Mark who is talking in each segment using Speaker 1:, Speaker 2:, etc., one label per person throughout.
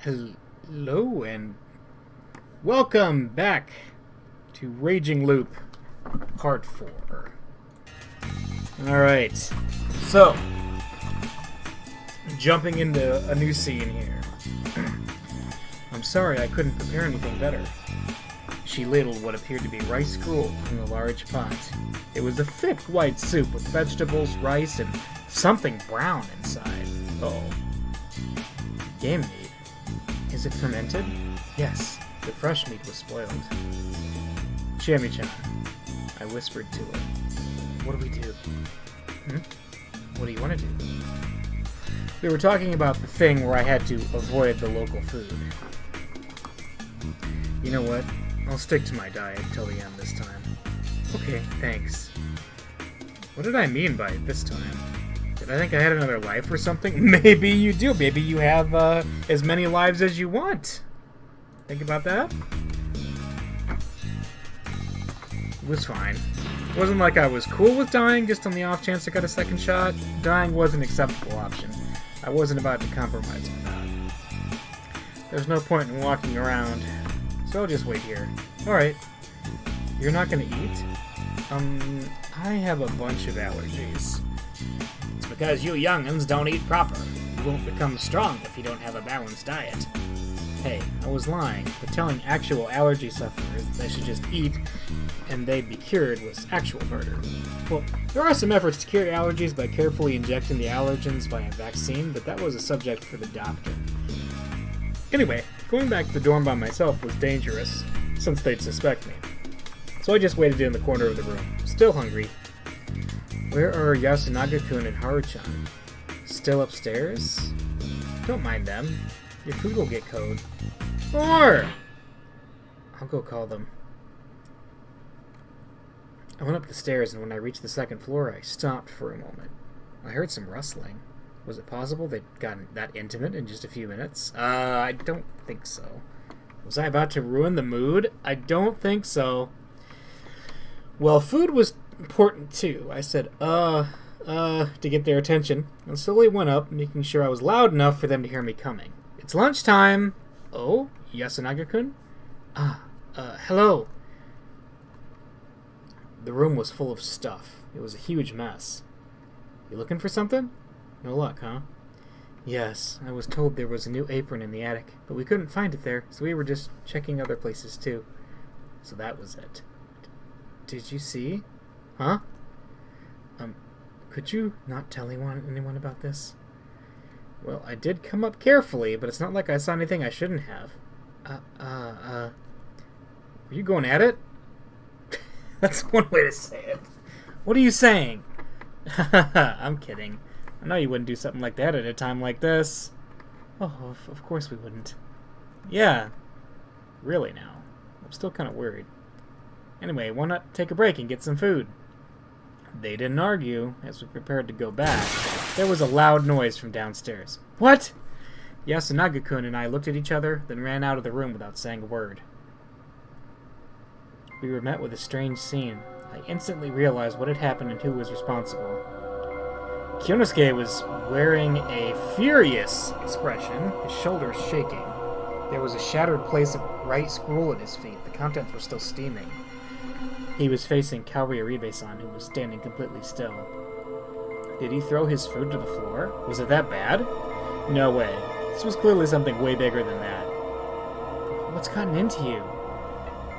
Speaker 1: Hello and welcome back to Raging Loop Part 4. Alright, so jumping into a new scene here. I'm sorry I couldn't prepare anything better. She ladled what appeared to be rice gruel from the large pot. It was a thick white soup with vegetables, rice, and something brown inside. Uh-oh. Game meat. Is it fermented? Yes, the fresh meat was spoiled. Chami-chan, I whispered to her. What do we do? What do you want to do? We were talking about the thing where I had to avoid the local food. You know what? I'll stick to my diet till the end this time. Okay, thanks. What did I mean by this time? Did I think I had another life or something? Maybe you do. Maybe you have as many lives as you want. Think about that? It was fine. It wasn't like I was cool with dying, just on the off chance I got a second shot. Dying was an acceptable option. I wasn't about to compromise with that. There's no point in walking around, so I'll just wait here. Alright. You're not gonna eat? I have a bunch of allergies. It's because you young'uns don't eat proper. You won't become strong if you don't have a balanced diet. Hey, I was lying, but telling actual allergy sufferers they should just eat and they'd be cured was actual murder. Well, there are some efforts to cure allergies by carefully injecting the allergens via vaccine, but that was a subject for the doctor. Anyway, going back to the dorm by myself was dangerous, since they'd suspect me. So I just waited in the corner of the room, still hungry. Where are Yasunaga-kun and Haru-chan? Still upstairs? Don't mind them. Your food will get cold. Or! I'll go call them. I went up the stairs, and when I reached the second floor, I stopped for a moment. I heard some rustling. Was it possible they'd gotten that intimate in just a few minutes? I don't think so. Was I about to ruin the mood? I don't think so. Well, food was important too. I said, to get their attention, and slowly went up, making sure I was loud enough for them to hear me coming. It's lunchtime! Oh, Yasunaga-kun? Hello. The room was full of stuff. It was a huge mess. You looking for something? No luck, huh? Yes, I was told there was a new apron in the attic, but we couldn't find it there, so we were just checking other places too. So that was it. Did you see? Huh? Could you not tell anyone about this? Well, I did come up carefully, but it's not like I saw anything I shouldn't have. Were you going at it? That's one way to say it. What are you saying? I'm kidding. I know you wouldn't do something like that at a time like this. Oh, of course we wouldn't. Yeah. Really now. I'm still kind of worried. Anyway, why not take a break and get some food? They didn't argue. As we prepared to go back, there was a loud noise from downstairs. What? Yasunaga-kun and I looked at each other, then ran out of the room without saying a word. We were met with a strange scene. I instantly realized what had happened and who was responsible. Kyonosuke was wearing a furious expression, his shoulders shaking. There was a shattered place of rice gruel at his feet. The contents were still steaming. He was facing Kaori Aribe-san, who was standing completely still. Did he throw his food to the floor? Was it that bad? No way. This was clearly something way bigger than that. What's gotten into you?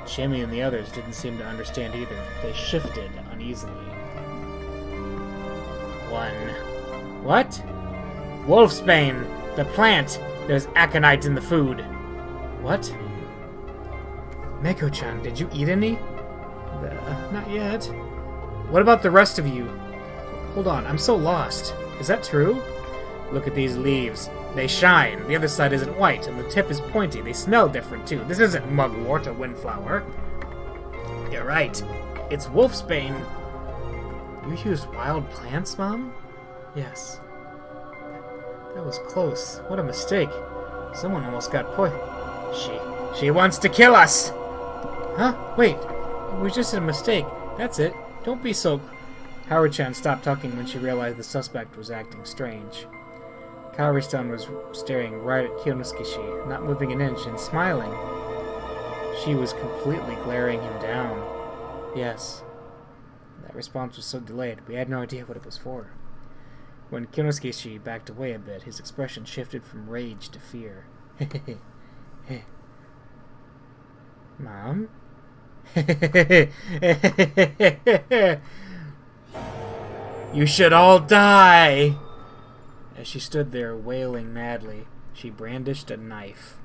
Speaker 1: Chami and the others didn't seem to understand either. They shifted uneasily. What? Wolfsbane! The plant! There's aconite in the food! What? Meko-chan, did you eat any? Not yet. What about the rest of you? Hold on, I'm so lost. Is that true? Look at these leaves. They shine. The other side isn't white, and the tip is pointy. They smell different, too. This isn't mugwort or windflower. You're right. It's wolfsbane. You used wild plants, Mom? Yes. That was close. What a mistake. Someone almost got She wants to kill us! Huh? Wait. It was just a mistake. That's it. Don't be so... Haru-chan stopped talking when she realized the suspect was acting strange. Kaori-san was staring right at Kyonosuke, not moving an inch and smiling. She was completely glaring him down. Yes. That response was so delayed, we had no idea what it was for. When Kyonosuke backed away a bit, his expression shifted from rage to fear. Mom? You should all die! As she stood there wailing madly, she brandished a knife.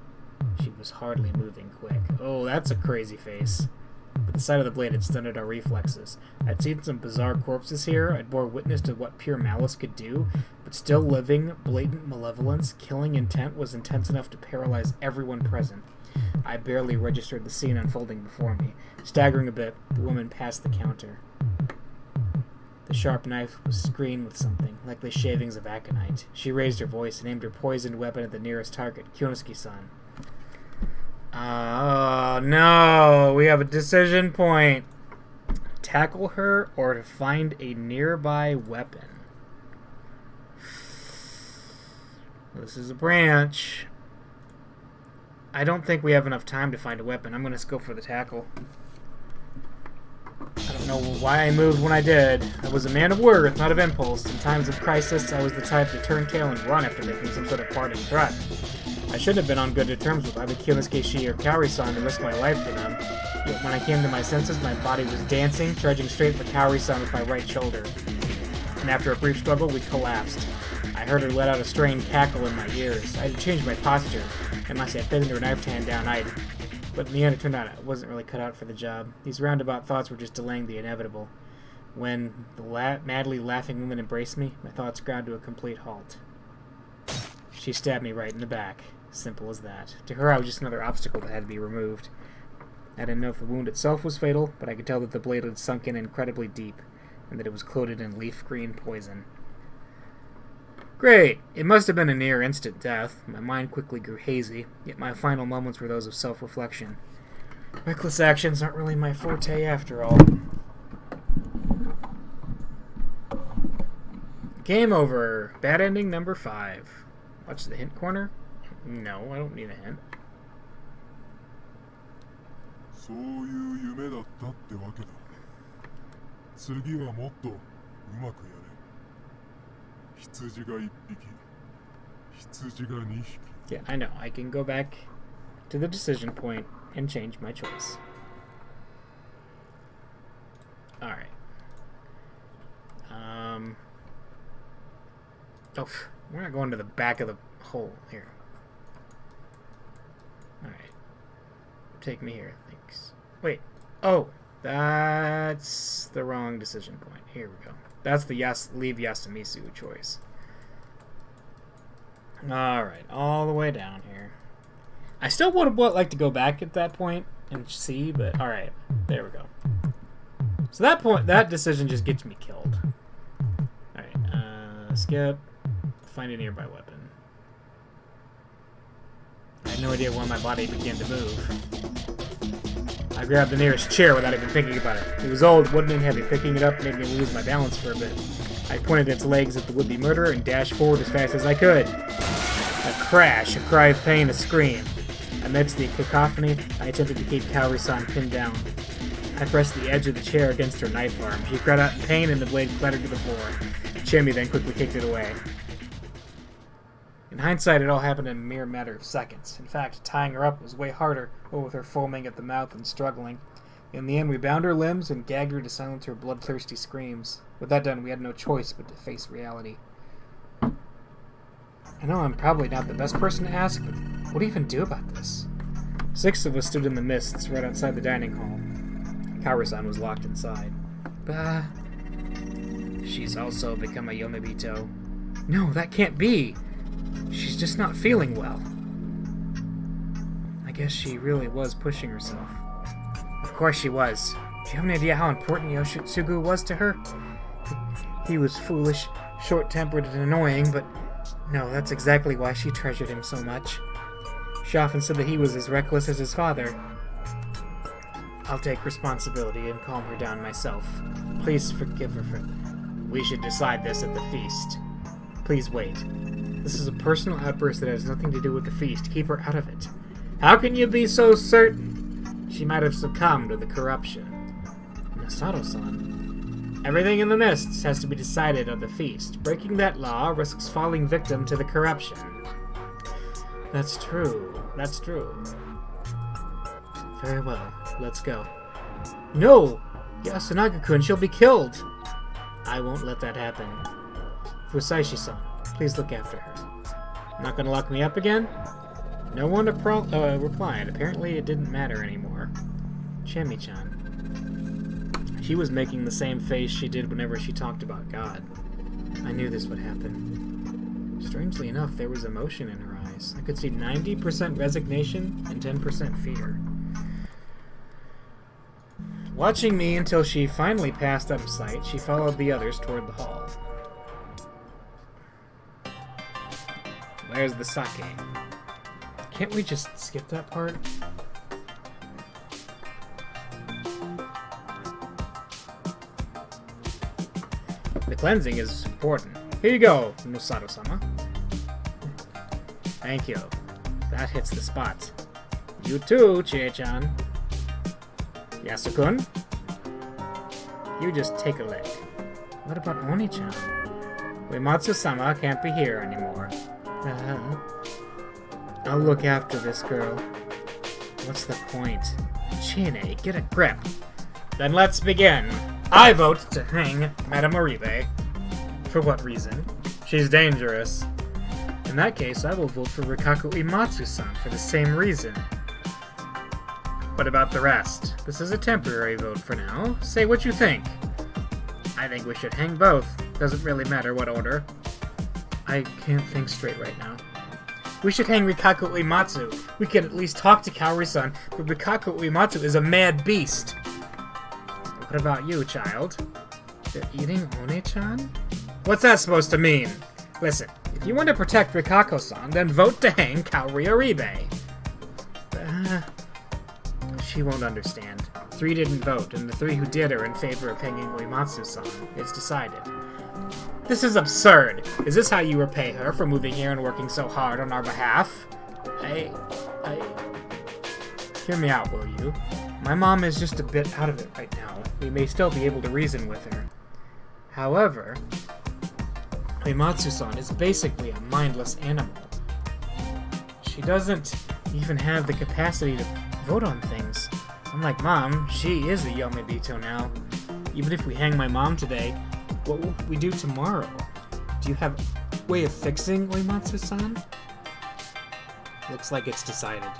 Speaker 1: She was hardly moving quick. Oh, that's a crazy face. But the sight of the blade had stunted our reflexes. I'd seen some bizarre corpses here. I'd bore witness to what pure malice could do, but still living, blatant malevolence, killing intent was intense enough to paralyze everyone present. I barely registered the scene unfolding before me. Staggering a bit, the woman passed the counter. The sharp knife was screened with something, like the shavings of aconite. She raised her voice and aimed her poisoned weapon at the nearest target, Kyonosuke-san. Oh, no! We have a decision point. Tackle her or to find a nearby weapon. This is a branch. I don't think we have enough time to find a weapon. I'm going to go for the tackle. I don't know why I moved when I did. I was a man of words, not of impulse. In times of crisis, I was the type to turn tail and run after making some sort of parting threat. I should have been on good terms with either Kyonosuke or Kaori-san to risk my life for them. Yet when I came to my senses, my body was dancing, charging straight for Kaori-san with my right shoulder. And after a brief struggle, we collapsed. I heard her let out a strained cackle in my ears. I had to change my posture. Unless I fit into her knife to hand down, But in the end, it turned out I wasn't really cut out for the job. These roundabout thoughts were just delaying the inevitable. When the madly laughing woman embraced me, my thoughts ground to a complete halt. She stabbed me right in the back. Simple as that. To her, I was just another obstacle that had to be removed. I didn't know if the wound itself was fatal, but I could tell that the blade had sunk in incredibly deep, and that it was coated in leaf green poison. Great! It must have been a near instant death. My mind quickly grew hazy, yet my final moments were those of self-reflection. Reckless actions aren't really my forte after all. Game over. Bad ending number 5. Watch the hint corner? No, I don't need a hint.
Speaker 2: そういう夢だったってわけだ。次はもっとうまくやれ。羊が1匹、羊が2匹。
Speaker 1: Yeah, I know. I can go back to the decision point and change my choice. Alright. Oh, we're not going to the back of the hole here. Alright. Take me here, thanks. Wait. Oh, that's the wrong decision point. Here we go. That's the leave Yasumitsu choice. Alright, all the way down here. I still would like to go back at that point and see, but alright. There we go. So that decision just gets me killed. Alright, skip. Find a nearby weapon. I had no idea when my body began to move. I grabbed the nearest chair without even thinking about it. It was old, wooden, and heavy. Picking it up made me lose my balance for a bit. I pointed its legs at the would-be murderer and dashed forward as fast as I could. A crash, a cry of pain, a scream. Amidst the cacophony, I attempted to keep Kaori-san pinned down. I pressed the edge of the chair against her knife arm. She cried out in pain and the blade clattered to the floor. Chimmy then quickly kicked it away. In hindsight, it all happened in a mere matter of seconds. In fact, tying her up was way harder, what with her foaming at the mouth and struggling. In the end, we bound her limbs and gagged her to silence her bloodthirsty screams. With that done, we had no choice but to face reality. I know I'm probably not the best person to ask, but what do you even do about this? 6 of us stood in the mists right outside the dining hall. Kaori-san was locked inside. Bah. She's also become a Yomibito. No, that can't be! She's just not feeling well. I guess she really was pushing herself. Of course she was. Do you have any idea how important Yoshitsugu was to her? He was foolish, short-tempered, and annoying, but no, that's exactly why she treasured him so much. She often said that he was as reckless as his father. I'll take responsibility and calm her down myself. Please forgive her for... We should decide this at the feast. Please wait. This is a personal outburst that has nothing to do with the feast. Keep her out of it. How can you be so certain? She might have succumbed to the corruption. Masato-san. Everything in the mists has to be decided at the feast. Breaking that law risks falling victim to the corruption. That's true. That's true. Very well. Let's go. No! Yasunaga-kun, she'll be killed! I won't let that happen. Fusaishi-san, please look after her. Not gonna lock me up again? No one replied. Apparently it didn't matter anymore. Chemi-chan. She was making the same face she did whenever she talked about God. I knew this would happen. Strangely enough, there was emotion in her eyes. I could see 90% resignation and 10% fear. Watching me until she finally passed out of sight, she followed the others toward the hall. Where's the sake? Can't we just skip that part? The cleansing is important. Here you go, Masato-sama. Thank you. That hits the spot. You too, Chie-chan. Yasukun? You just take a lick. What about Oni-chan? Uematsu-sama can't be here anymore. I'll look after this girl. What's the point? Chine, get a grip. Then let's begin. I vote to hang Madame Oribe. For what reason? She's dangerous. In that case, I will vote for Rikaku Uematsu-san for the same reason. What about the rest? This is a temporary vote for now. Say what you think. I think we should hang both. Doesn't really matter what order. I can't think straight right now. We should hang Rikaku Uematsu. We can at least talk to Kaori-san, but Rikaku Uematsu is a mad beast. What about you, child? They're eating One-chan? What's that supposed to mean? Listen, if you want to protect Rikako-san, then vote to hang Kaori Oribe. She won't understand. 3 didn't vote, and the 3 who did are in favor of hanging Uematsu-san. It's decided. This is absurd. Is this how you repay her for moving here and working so hard on our behalf? Hear me out, will you? My mom is just a bit out of it right now. We may still be able to reason with her. However, Uematsu-san is basically a mindless animal. She doesn't even have the capacity to vote on things. Unlike Mom, she is a Yomibito now. Even if we hang my mom today, what will we do tomorrow? Do you have a way of fixing Uematsu-san? Looks like it's decided.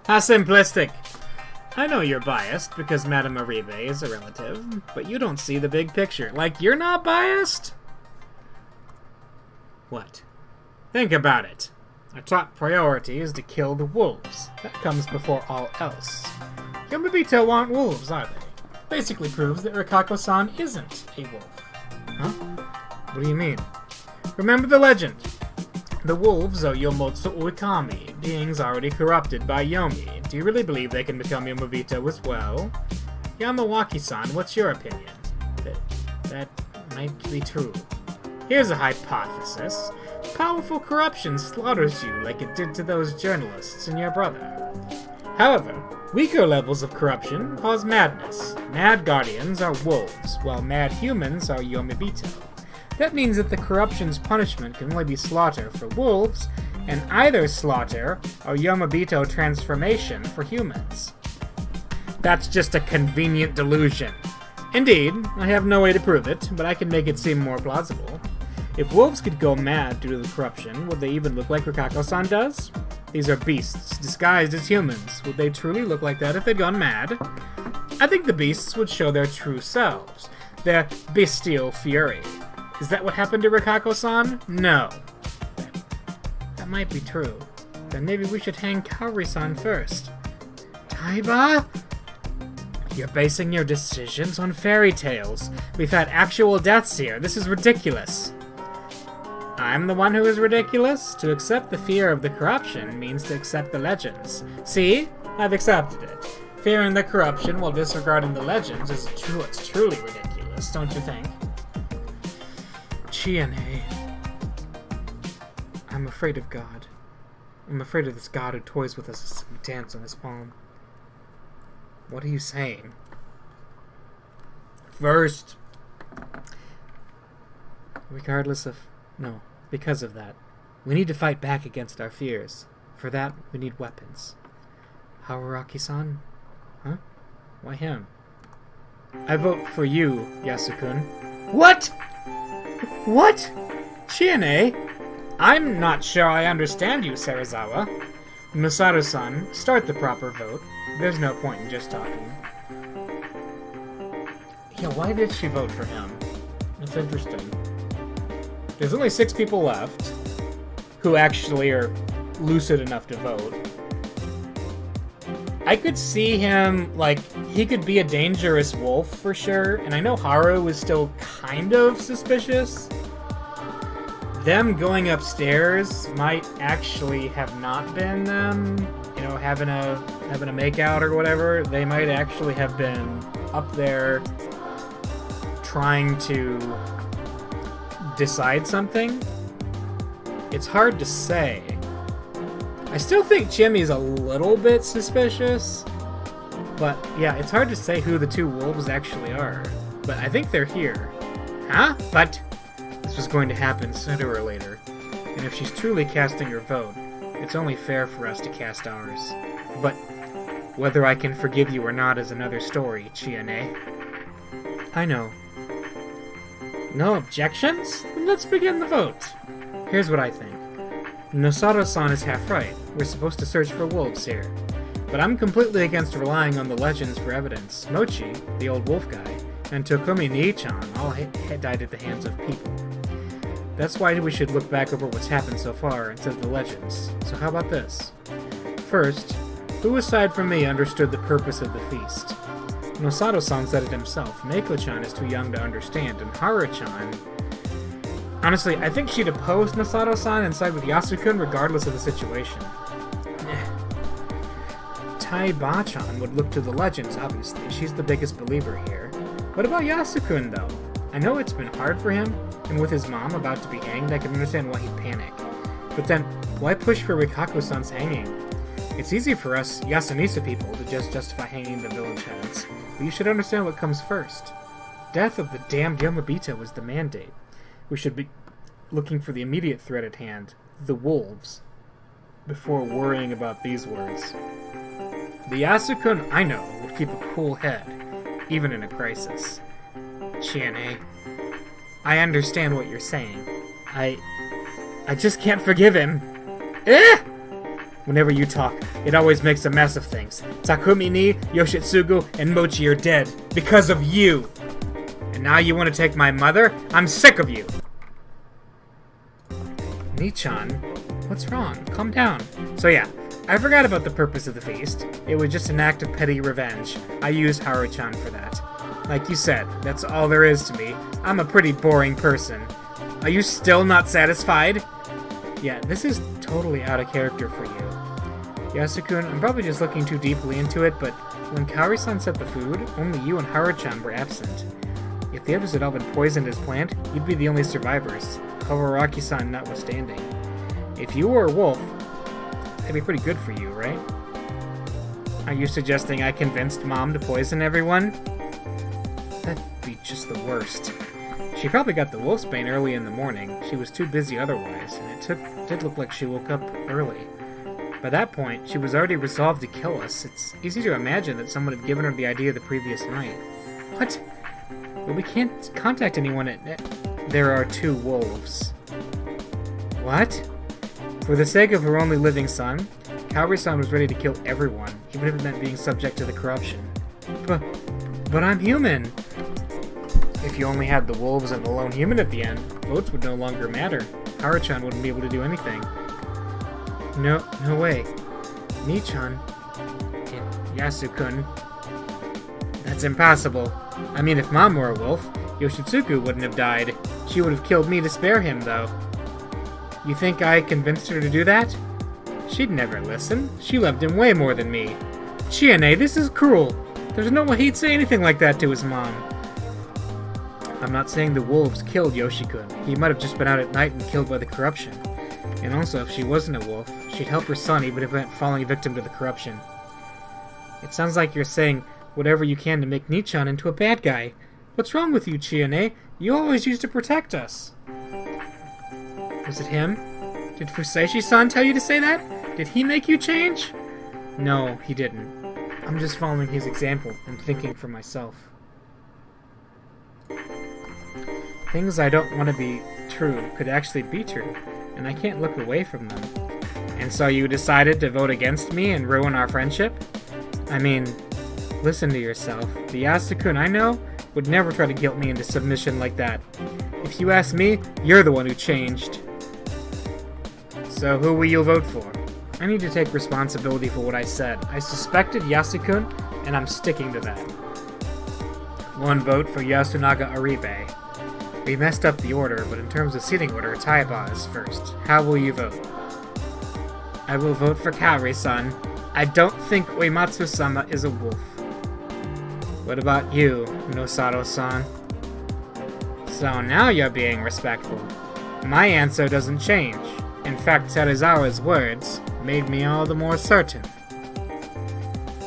Speaker 1: How simplistic! I know you're biased because Madame Oribe is a relative, but you don't see the big picture. Like, you're not biased? What? Think about it. Our top priority is to kill the wolves. That comes before all else. Yomibito aren't wolves, are they? Basically proves that Rikako-san isn't a wolf. Huh? What do you mean? Remember the legend. The wolves are Yomotsu Uekami, beings already corrupted by Yomi. Do you really believe they can become Yomibito as well? Yamawaki-san, what's your opinion? That might be true. Here's a hypothesis. Powerful corruption slaughters you like it did to those journalists and your brother. However, weaker levels of corruption cause madness. Mad guardians are wolves, while mad humans are Yomibito. That means that the corruption's punishment can only be slaughter for wolves, and either slaughter or Yomibito transformation for humans. That's just a convenient delusion. Indeed, I have no way to prove it, but I can make it seem more plausible. If wolves could go mad due to the corruption, would they even look like Rikako-san does? These are beasts, disguised as humans. Would they truly look like that if they'd gone mad? I think the beasts would show their true selves, their bestial fury. Is that what happened to Rikako-san? No. That might be true. Then maybe we should hang Kaori-san first. Taiba? You're basing your decisions on fairy tales. We've had actual deaths here. This is ridiculous. I'm the one who is ridiculous? To accept the fear of the corruption means to accept the legends. See? I've accepted it. Fearing the corruption while disregarding the legends is what's truly ridiculous, don't you think? Chiane. I'm afraid of God. I'm afraid of this God who toys with us as we dance on his palm. What are you saying? First, because of that, we need to fight back against our fears. For that, we need weapons. Haruaki-san? Huh? Why him? I vote for you, Yasukun. What? What? Chiane? I'm not sure I understand you, Serizawa. Masato-san, start the proper vote. There's no point in just talking. Yeah, why did she vote for him? It's interesting. There's only 6 people left who actually are lucid enough to vote. I could see him, like, he could be a dangerous wolf for sure, and I know Haru is still kind of suspicious. Them going upstairs might actually have not been them, you know, having a makeout or whatever. They might actually have been up there trying to decide something. It's hard to say. I still think Jimmy's a little bit suspicious, but yeah, it's hard to say who the 2 wolves actually are. But I think they're here. Huh? But this was going to happen sooner or later, and if she's truly casting her vote, it's only fair for us to cast ours. But whether I can forgive you or not is another story, Chiane. I know. No objections? Then let's begin the vote. Here's what I think. Nosato-san is half right. We're supposed to search for wolves here. But I'm completely against relying on the legends for evidence. Mochi, the old wolf guy, and Tokumi Nii-chan all died at the hands of people. That's why we should look back over what's happened so far instead of the legends. So how about this? First, who aside from me understood the purpose of the feast? Nosato-san said it himself. Meiko-chan is too young to understand, and Haru-chan... Honestly, I think she'd oppose Nosato-san and side with Yasukun regardless of the situation. Taiba-chan would look to the legends, obviously. She's the biggest believer here. What about Yasukun, though? I know it's been hard for him, and with his mom about to be hanged, I can understand why he'd panic. But then, why push for Rikaku-san's hanging? It's easy for us Yasunisa people to just justify hanging the village heads, but you should understand what comes first. Death of the damned Yomobita was the mandate. We should be looking for the immediate threat at hand, the wolves, before worrying about these words. The Yasukun I know would keep a cool head, even in a crisis. Chiane, I understand what you're saying. I just can't forgive him. Eh! Whenever you talk, it always makes a mess of things. Takumi ni, Yoshitsugu, and Mochi are dead because of you. And now you want to take my mother? I'm sick of you! Nii-chan, what's wrong? Calm down. So yeah, I forgot about the purpose of the feast. It was just an act of petty revenge. I used Haru-chan for that. Like you said, that's all there is to me. I'm a pretty boring person. Are you still not satisfied? Yeah, this is totally out of character for you. Yasukun, I'm probably just looking too deeply into it, but when Kaori-san set the food, only you and Haru-chan were absent. If the others had all been poisoned as planned, you'd be the only survivors, Kawaraki-san notwithstanding. If you were a wolf, that'd be pretty good for you, right? Are you suggesting I convinced Mom to poison everyone? That'd be just the worst. She probably got the wolfsbane early in the morning. She was too busy otherwise, and it did look like she woke up early. By that point, she was already resolved to kill us. It's easy to imagine that someone had given her the idea the previous night. What? Well, we can't contact anyone There are 2 wolves. What? For the sake of her only living son, Kaori-san was ready to kill everyone, even if it meant being subject to the corruption. But I'm human! If you only had the wolves and the lone human at the end, votes would no longer matter. Haru-chan wouldn't be able to do anything. No way. Nii-chan. Yasukun. That's impossible. I mean, if Mom were a wolf, Yoshitsugu wouldn't have died. She would have killed me to spare him, though. You think I convinced her to do that? She'd never listen. She loved him way more than me. Chiane, this is cruel. There's no way he'd say anything like that to his mom. I'm not saying the wolves killed Yoshikun. He might have just been out at night and killed by the corruption. And also, if she wasn't a wolf, she'd help her son even if it meant falling victim to the corruption. It sounds like you're saying whatever you can to make Nichan into a bad guy. What's wrong with you, Chiane? You always used to protect us. Was it him? Did Fusaishi-san tell you to say that? Did he make you change? No, he didn't. I'm just following his example and thinking for myself. Things I don't want to be true could actually be true, and I can't look away from them. And so you decided to vote against me and ruin our friendship? I mean, listen to yourself. The Yasukun I know would never try to guilt me into submission like that. If you ask me, you're the one who changed. So who will you vote for? I need to take responsibility for what I said. I suspected Yasukun, and I'm sticking to that. One vote for Yasunaga Aribe. We messed up the order, but in terms of seating order, Taiba is first. How will you vote? I will vote for Kaori-san. I don't think Uematsu-sama is a wolf. What about you, Nosaro-san? So now you're being respectful. My answer doesn't change. In fact, Serizawa's words made me all the more certain.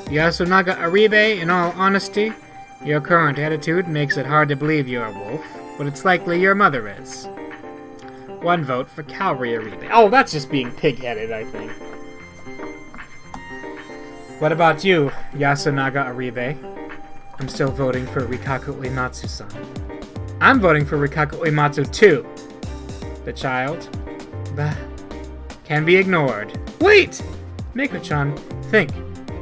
Speaker 1: Yasunaga Aribe, in all honesty, your current attitude makes it hard to believe you're a wolf, but it's likely your mother is. One vote for Kaori Aribe. Oh, that's just being pig-headed, I think. What about you, Yasunaga Aribe? I'm still voting for Rikaku Uematsu-san. I'm voting for Rikaku Uematsu too. The child? Bah. Can be ignored. Wait! Mako-chan, think.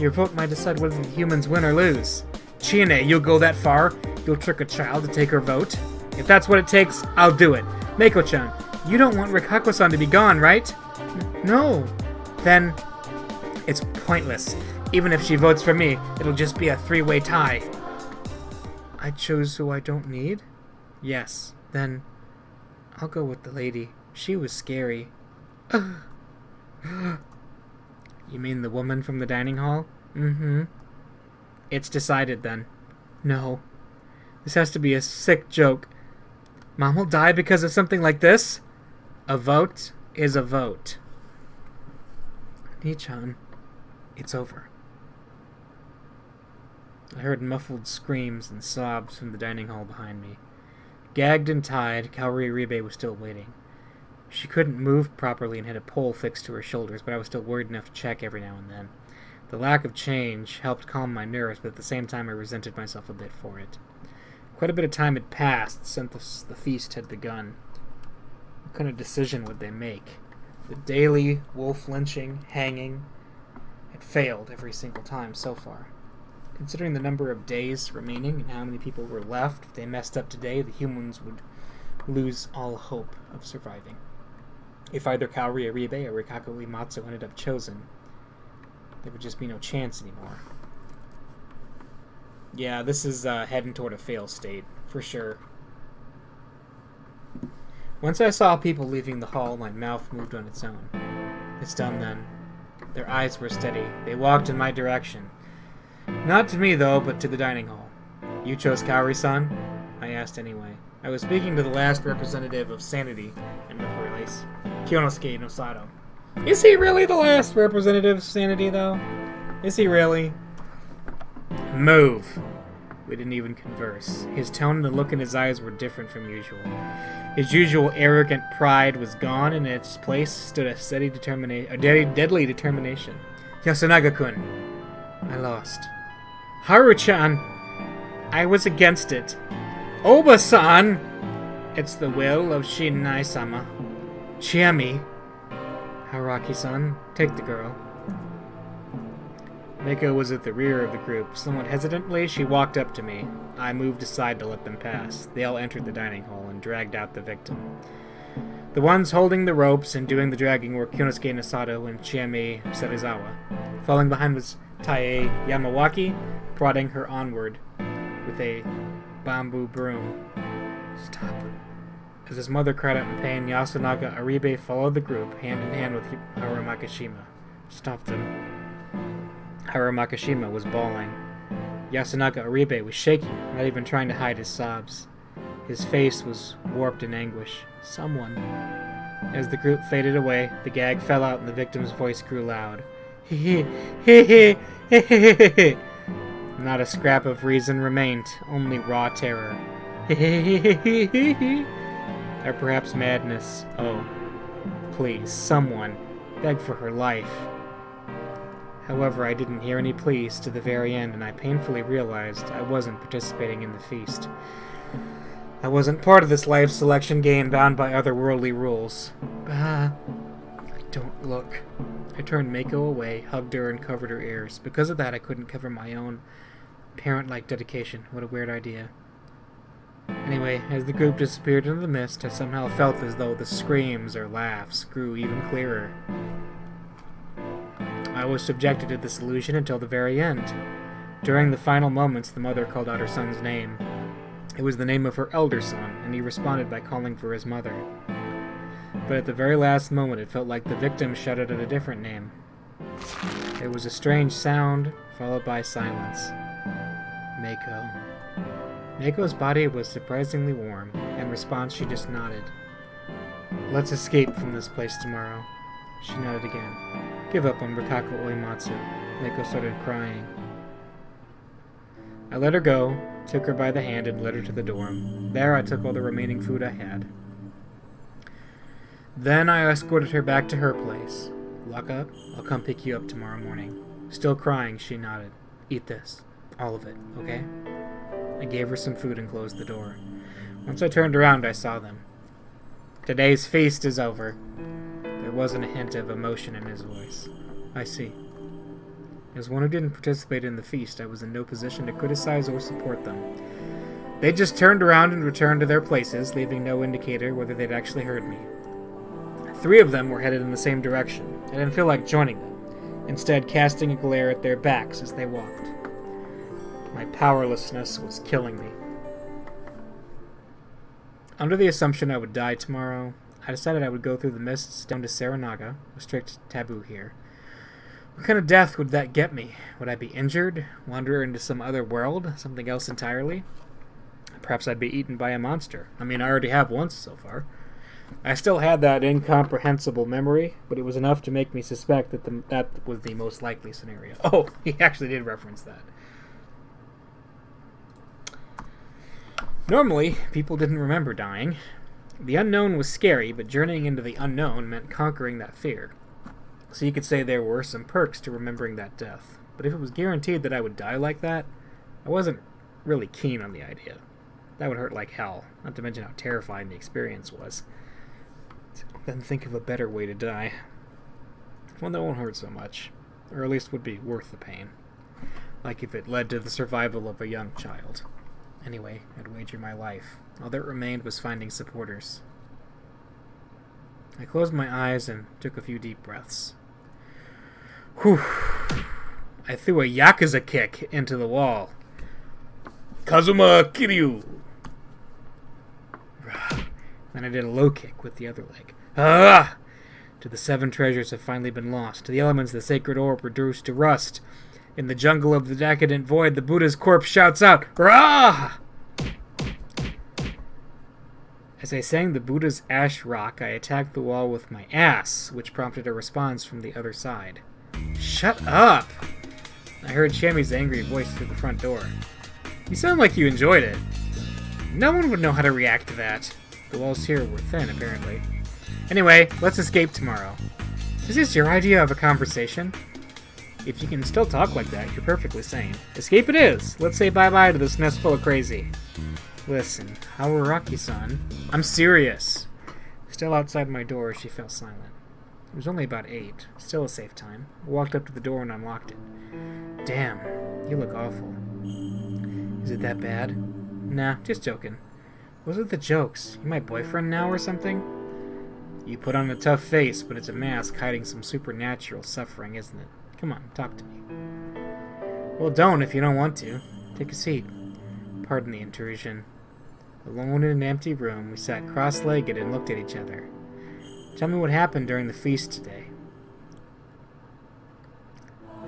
Speaker 1: Your vote might decide whether the humans win or lose. Chiane, you'll go that far? You'll trick a child to take her vote? If that's what it takes, I'll do it. Mako-chan, you don't want Rikaku-san to be gone, right? No. Then, it's pointless. Even if she votes for me, it'll just be a three-way tie. I chose who I don't need? Yes. Then, I'll go with the lady. She was scary. You mean the woman from the dining hall? Mm-hmm. It's decided then. No. This has to be a sick joke. Mom will die because of something like this? A vote is a vote. Nichan, it's over. I heard muffled screams and sobs from the dining hall behind me. Gagged and tied, Kaori Aribe was still waiting. She couldn't move properly and had a pole fixed to her shoulders, but I was still worried enough to check every now and then. The lack of change helped calm my nerves, but at the same time I resented myself a bit for it. Quite a bit of time had passed since the feast had begun. What kind of decision would they make? The daily wolf lynching, hanging, had failed every single time so far. Considering the number of days remaining and how many people were left, if they messed up today, the humans would lose all hope of surviving. If either Kaori Aribe or Rikaku Uematsu ended up chosen, there would just be no chance anymore. Yeah, this is heading toward a fail state, for sure. Once I saw people leaving the hall, my mouth moved on its own. It's done then. Their eyes were steady. They walked in my direction. Not to me, though, but to the dining hall. You chose Kaori-san? I asked anyway. I was speaking to the last representative of sanity in the place, Kyonosuke Nosado. Is he really the last representative of sanity, though? Is he really? Move! We didn't even converse. His tone and the look in his eyes were different from usual. His usual arrogant pride was gone, and in its place stood a steady deadly determination. Yasunaga-kun. I lost. Haru-chan! I was against it. Oba-san! It's the will of Shinai-sama. Chiami. Haraki-san, take the girl. Mako was at the rear of the group. Somewhat hesitantly, she walked up to me. I moved aside to let them pass. They all entered the dining hall and dragged out the victim. The ones holding the ropes and doing the dragging were Kyonosuke Nosado and Chiami Serizawa. Falling behind was Tae Yamawaki, prodding her onward with a bamboo broom. Stop. As his mother cried out in pain, Yasunaga Aribe followed the group, hand in hand with Haru Makishima. Stop them. Haru Makishima was bawling. Yasunaga Aribe was shaking, not even trying to hide his sobs. His face was warped in anguish. Someone. As the group faded away, the gag fell out and the victim's voice grew loud. Not a scrap of reason remained, only raw terror. Or perhaps madness. Oh, please, someone, beg for her life. However, I didn't hear any pleas to the very end, and I painfully realized I wasn't participating in the feast. I wasn't part of this life selection game bound by otherworldly rules. Don't look. I turned Mako away, hugged her, and covered her ears. Because of that, I couldn't cover my own parent-like dedication. What a weird idea. Anyway, as the group disappeared into the mist, I somehow felt as though the screams or laughs grew even clearer. I was subjected to this illusion until the very end. During the final moments, the mother called out her son's name. It was the name of her elder son, and he responded by calling for his mother. But at the very last moment, it felt like the victim shouted out a different name. There was a strange sound, followed by silence. Mako. Mako's body was surprisingly warm. In response, she just nodded. Let's escape from this place tomorrow. She nodded again. Give up on Rikako Oimatsu. Mako started crying. I let her go, took her by the hand, and led her to the dorm. There I took all the remaining food I had. Then I escorted her back to her place. Lock up, I'll come pick you up tomorrow morning. Still crying, she nodded. Eat this. All of it, okay? I gave her some food and closed the door. Once I turned around, I saw them. Today's feast is over. There wasn't a hint of emotion in his voice. I see. As one who didn't participate in the feast, I was in no position to criticize or support them. They just turned around and returned to their places, leaving no indicator whether they'd actually heard me. 3 of them were headed in the same direction. I didn't feel like joining them, instead casting a glare at their backs as they walked. My powerlessness was killing me. Under the assumption I would die tomorrow, I decided I would go through the mists down to Saranaga, a strict taboo here. What kind of death would that get me? Would I be injured? Wander into some other world? Something else entirely? Perhaps I'd be eaten by a monster. I mean, I already have once so far. I still had that incomprehensible memory, but it was enough to make me suspect that that was the most likely scenario. Oh, he actually did reference that. Normally, people didn't remember dying. The unknown was scary, but journeying into the unknown meant conquering that fear. So you could say there were some perks to remembering that death. But if it was guaranteed that I would die like that, I wasn't really keen on the idea. That would hurt like hell, not to mention how terrifying the experience was. Then think of a better way to die. One that won't hurt so much, or at least would be worth the pain. Like if it led to the survival of a young child. Anyway, I'd wager my life. All that remained was finding supporters. I closed my eyes and took a few deep breaths. Whew. I threw a Yakuza kick into the wall. Kazuma Kiryu! Then I did a low kick with the other leg. Ah! To the 7 treasures have finally been lost. To the elements, the sacred orb reduced to rust. In the jungle of the decadent void, the Buddha's corpse shouts out, Rah! As I sang the Buddha's ash rock, I attacked the wall with my ass, which prompted a response from the other side. Shut up! I heard Shammy's angry voice through the front door. You sound like you enjoyed it. No one would know how to react to that. The walls here were thin, apparently. Anyway, let's escape tomorrow. Is this your idea of a conversation? If you can still talk like that, you're perfectly sane. Escape it is! Let's say bye-bye to this nest full of crazy. Listen, Hawaraki-san, I'm serious. Still outside my door, she fell silent. It was only about 8, still a safe time. I walked up to the door and unlocked it. Damn, you look awful. Is it that bad? Nah, just joking. What are the jokes? You my boyfriend now or something? You put on a tough face, but it's a mask hiding some supernatural suffering, isn't it? Come on, talk to me. Well, don't if you don't want to. Take a seat. Pardon the intrusion. Alone in an empty room, we sat cross-legged and looked at each other. Tell me what happened during the feast today.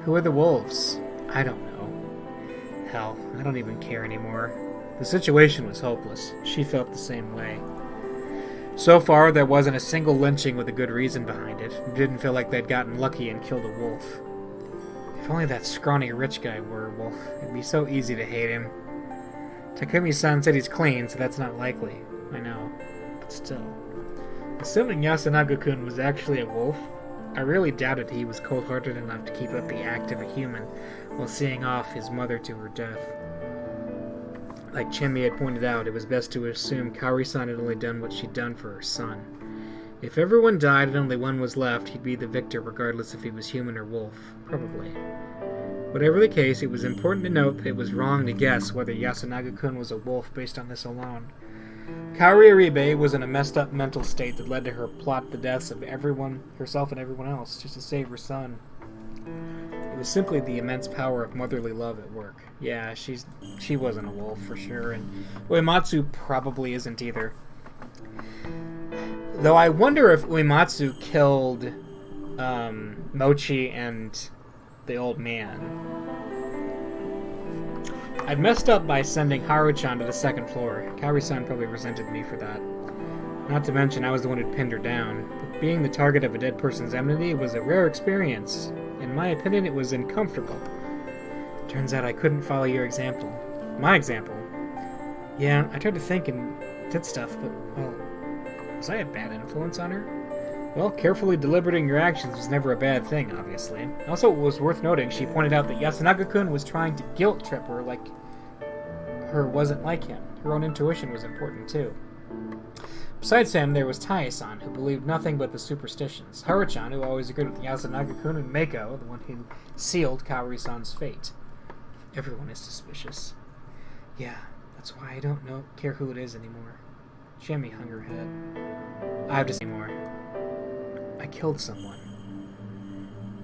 Speaker 1: Who are the wolves? I don't know. Hell, I don't even care anymore. The situation was hopeless. She felt the same way. So far, there wasn't a single lynching with a good reason behind it. It didn't feel like they'd gotten lucky and killed a wolf. If only that scrawny rich guy were a wolf, it'd be so easy to hate him. Takumi-san said he's clean, so that's not likely. I know, but still. Assuming Yasunaga-kun was actually a wolf, I really doubted he was cold-hearted enough to keep up the act of a human while seeing off his mother to her death. Like Chemi had pointed out, it was best to assume Kaori-san had only done what she'd done for her son. If everyone died and only one was left, he'd be the victor regardless if he was human or wolf. Probably. Whatever the case, it was important to note that it was wrong to guess whether Yasunaga-kun was a wolf based on this alone. Kaori Aribe was in a messed up mental state that led to her plot the deaths of everyone, herself and everyone else, just to save her son. It was simply the immense power of motherly love at work. Yeah, she wasn't a wolf for sure, and Uematsu probably isn't either. Though I wonder if Uematsu killed Mochi and the old man. I messed up by sending Haru-chan to the second floor. Kaori-san probably resented me for that. Not to mention, I was the one who pinned her down. But being the target of a dead person's enmity was a rare experience. In my opinion, it was uncomfortable. Turns out I couldn't follow your example. My example. Yeah, I tried to think and did stuff, but, well, was I a bad influence on her? Well, carefully deliberating your actions was never a bad thing, obviously. Also, it was worth noting, she pointed out that Yasunaga-kun was trying to guilt-trip her like her wasn't like him. Her own intuition was important, too. Besides him, there was Tai-san, who believed nothing but the superstitions. Haru-chan, who always agreed with Yasunaga-kun, and Meiko, the one who sealed Kaori-san's fate. Everyone is suspicious. Yeah, that's why I don't care who it is anymore. Chemi hung her head. I have to say more. I killed someone.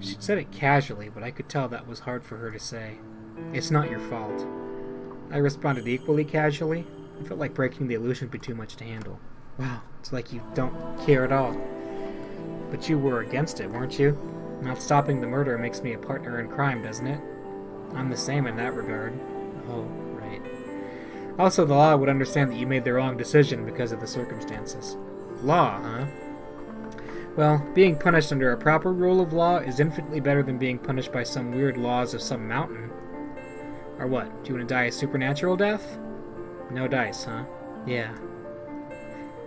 Speaker 1: She said it casually, but I could tell that was hard for her to say. It's not your fault. I responded equally casually. I felt like breaking the illusion would be too much to handle. Wow, it's like you don't care at all. But you were against it, weren't you? Not stopping the murder makes me a partner in crime, doesn't it? I'm the same in that regard. Oh, right. Also, the law would understand that you made the wrong decision because of the circumstances. Law, huh? Well, being punished under a proper rule of law is infinitely better than being punished by some weird laws of some mountain. Or what? Do you want to die a supernatural death? No dice, huh? Yeah.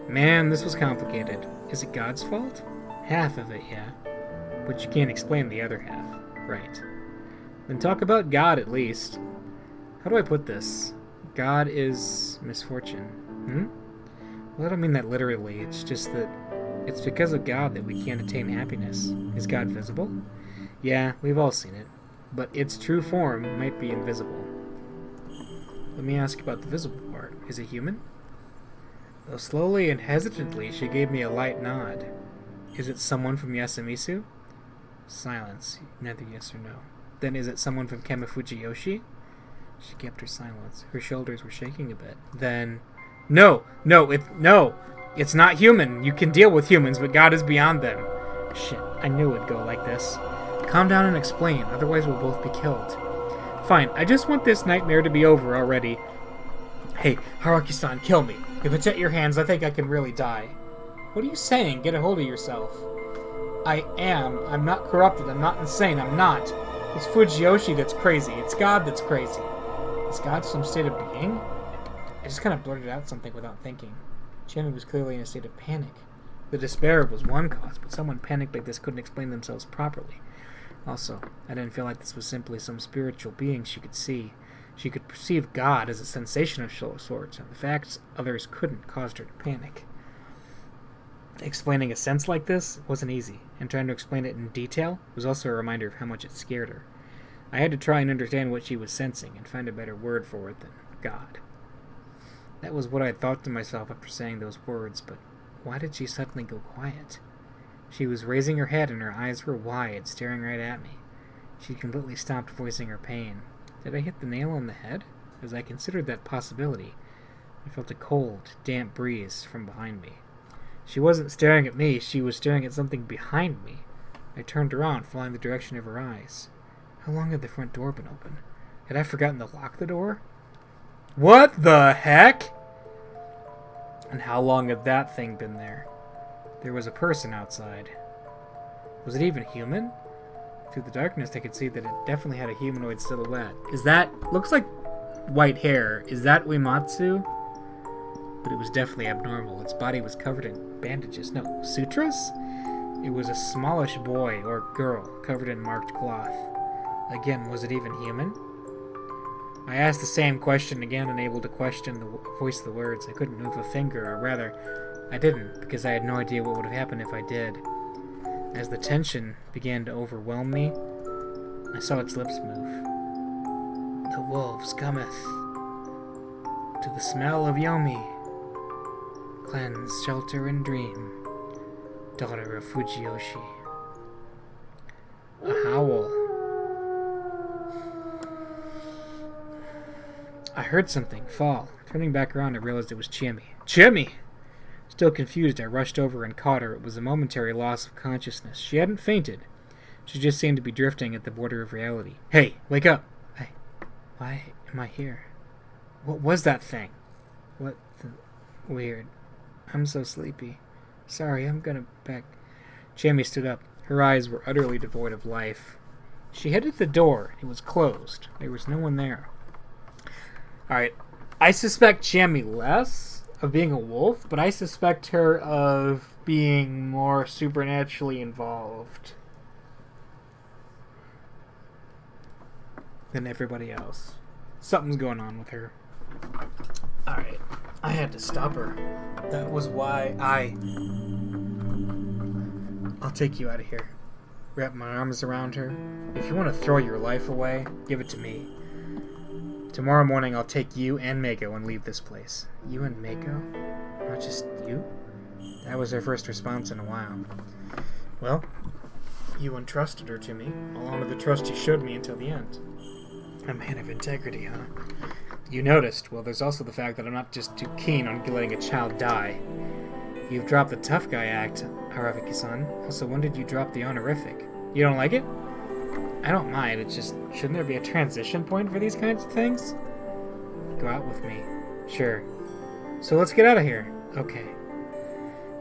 Speaker 1: Man, this was complicated. Is it God's fault? Half of it, yeah. But you can't explain the other half. Right. Then talk about God, at least. How do I put this? God is misfortune. Well, I don't mean that literally. It's just that it's because of God that we can't attain happiness. Is God visible? Yeah, we've all seen it. But its true form might be invisible. Let me ask about the visible part. Is it human? Though slowly and hesitantly, she gave me a light nod. Is it someone from Yasumisu? Silence. Neither yes or no. Then is it someone from Kamifuji-yoshi? She kept her silence. Her shoulders were shaking a bit. Then... No! It's not human. You can deal with humans, but God is beyond them. Shit, I knew it'd go like this. Calm down and explain, otherwise we'll both be killed. Fine, I just want this nightmare to be over already. Hey, Haruki-san, kill me. If it's at your hands, I think I can really die. What are you saying? Get a hold of yourself. I am. I'm not corrupted. I'm not insane. I'm not. It's Fujiyoshi that's crazy. It's God that's crazy. Is God some state of being? I just kind of blurted out something without thinking. Chemi was clearly in a state of panic. The despair was one cause, but someone panicked like this couldn't explain themselves properly. Also, I didn't feel like this was simply some spiritual being she could see. She could perceive God as a sensation of sorts, and the facts others couldn't caused her to panic. Explaining a sense like this wasn't easy, and trying to explain it in detail was also a reminder of how much it scared her. I had to try and understand what she was sensing, and find a better word for it than God. That was what I thought to myself after saying those words, but why did she suddenly go quiet? She was raising her head and her eyes were wide, staring right at me. She completely stopped voicing her pain. Did I hit the nail on the head? As I considered that possibility, I felt a cold, damp breeze from behind me. She wasn't staring at me, she was staring at something behind me. I turned around, following the direction of her eyes. How long had the front door been open? Had I forgotten to lock the door? What the heck? And how long had that thing been there? There was a person outside. Was it even human? Through the darkness, I could see that it definitely had a humanoid silhouette. Is that... looks like white hair. Is that Uematsu? But it was definitely abnormal. Its body was covered in bandages. No, sutras? It was a smallish boy or girl covered in marked cloth. Again, was it even human? I asked the same question again, unable to question the voice of the words. I couldn't move a finger, or rather, I didn't, because I had no idea what would have happened if I did. As the tension began to overwhelm me, I saw its lips move. The wolves cometh to the smell of Yomi. Cleanse, shelter, and dream. Daughter of Fujiyoshi. A howl. I heard something fall. Turning back around, I realized it was Chiemi. Chiemi! Still confused, I rushed over and caught her. It was a momentary loss of consciousness. She hadn't fainted. She just seemed to be drifting at the border of reality. Hey, wake up! Why am I here? What was that thing? What the... Weird. I'm so sleepy. Sorry, I'm gonna back... Chiemi stood up. Her eyes were utterly devoid of life. She headed the door. It was closed. There was no one there. Alright, I suspect Chiemi less of being a wolf, but I suspect her of being more supernaturally involved than everybody else. Something's going on with her. Alright, I had to stop her. That was why I'll take you out of here. Wrap my arms around her. If you want to throw your life away, give it to me. Tomorrow morning I'll take you and Mako and leave this place. You and Mako? Not just you? That was her first response in a while. Well, you entrusted her to me. I'll honor the trust you showed me until the end. A man of integrity, huh? You noticed. Well, there's also the fact that I'm not just too keen on letting a child die. You've dropped the tough guy act, Haruki-san. Also, when did you drop the honorific? You don't like it? I don't mind, it's just, shouldn't there be a transition point for these kinds of things? Go out with me. Sure. So let's get out of here. Okay.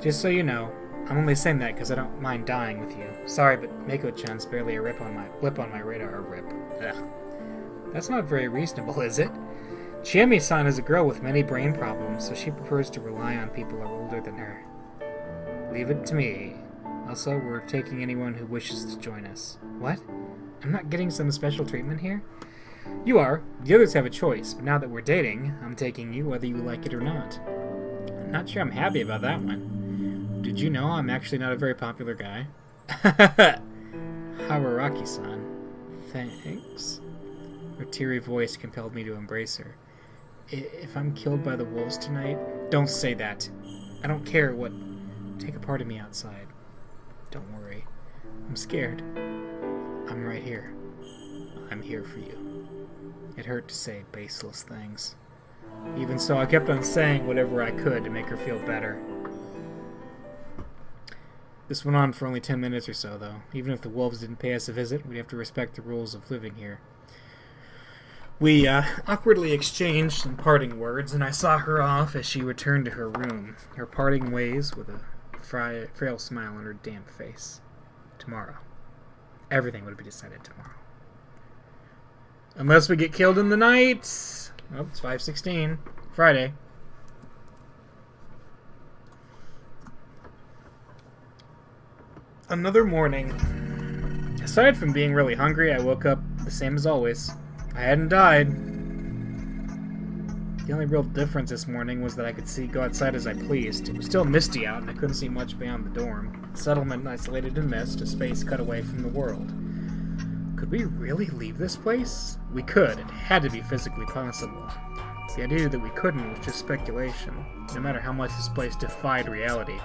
Speaker 1: Just so you know, I'm only saying that because I don't mind dying with you. Sorry, but Mako-chan's barely a blip on my radar. Ugh. That's not very reasonable, is it? Chiemi-san is a girl with many brain problems, so she prefers to rely on people who are older than her. Leave it to me. Also, we're taking anyone who wishes to join us. What? I'm not getting some special treatment here? You are. The others have a choice, but now that we're dating, I'm taking you whether you like it or not. I'm not sure I'm happy about that one. Did you know I'm actually not a very popular guy? Haruki-san. Thanks. Her teary voice compelled me to embrace her. If I'm killed by the wolves tonight, don't say that. I don't care what... Take a part of me outside. Don't worry. I'm scared. I'm right here. I'm here for you. It hurt to say baseless things. Even so, I kept on saying whatever I could to make her feel better. This went on for only 10 minutes or so, though. Even if the wolves didn't pay us a visit, we'd have to respect the rules of living here. We awkwardly exchanged some parting words, and I saw her off as she returned to her room, her parting ways with a frail smile on her damp face. Tomorrow. Everything would be decided tomorrow. Unless we get killed in the night. Oh, it's 5:16. Friday. Another morning. Aside from being really hungry, I woke up the same as always. I hadn't died. The only real difference this morning was that I could go outside as I pleased. It was still misty out, and I couldn't see much beyond the dorm. The settlement isolated in mist, a space cut away from the world. Could we really leave this place? We could. It had to be physically possible. The idea that we couldn't was just speculation, no matter how much this place defied reality.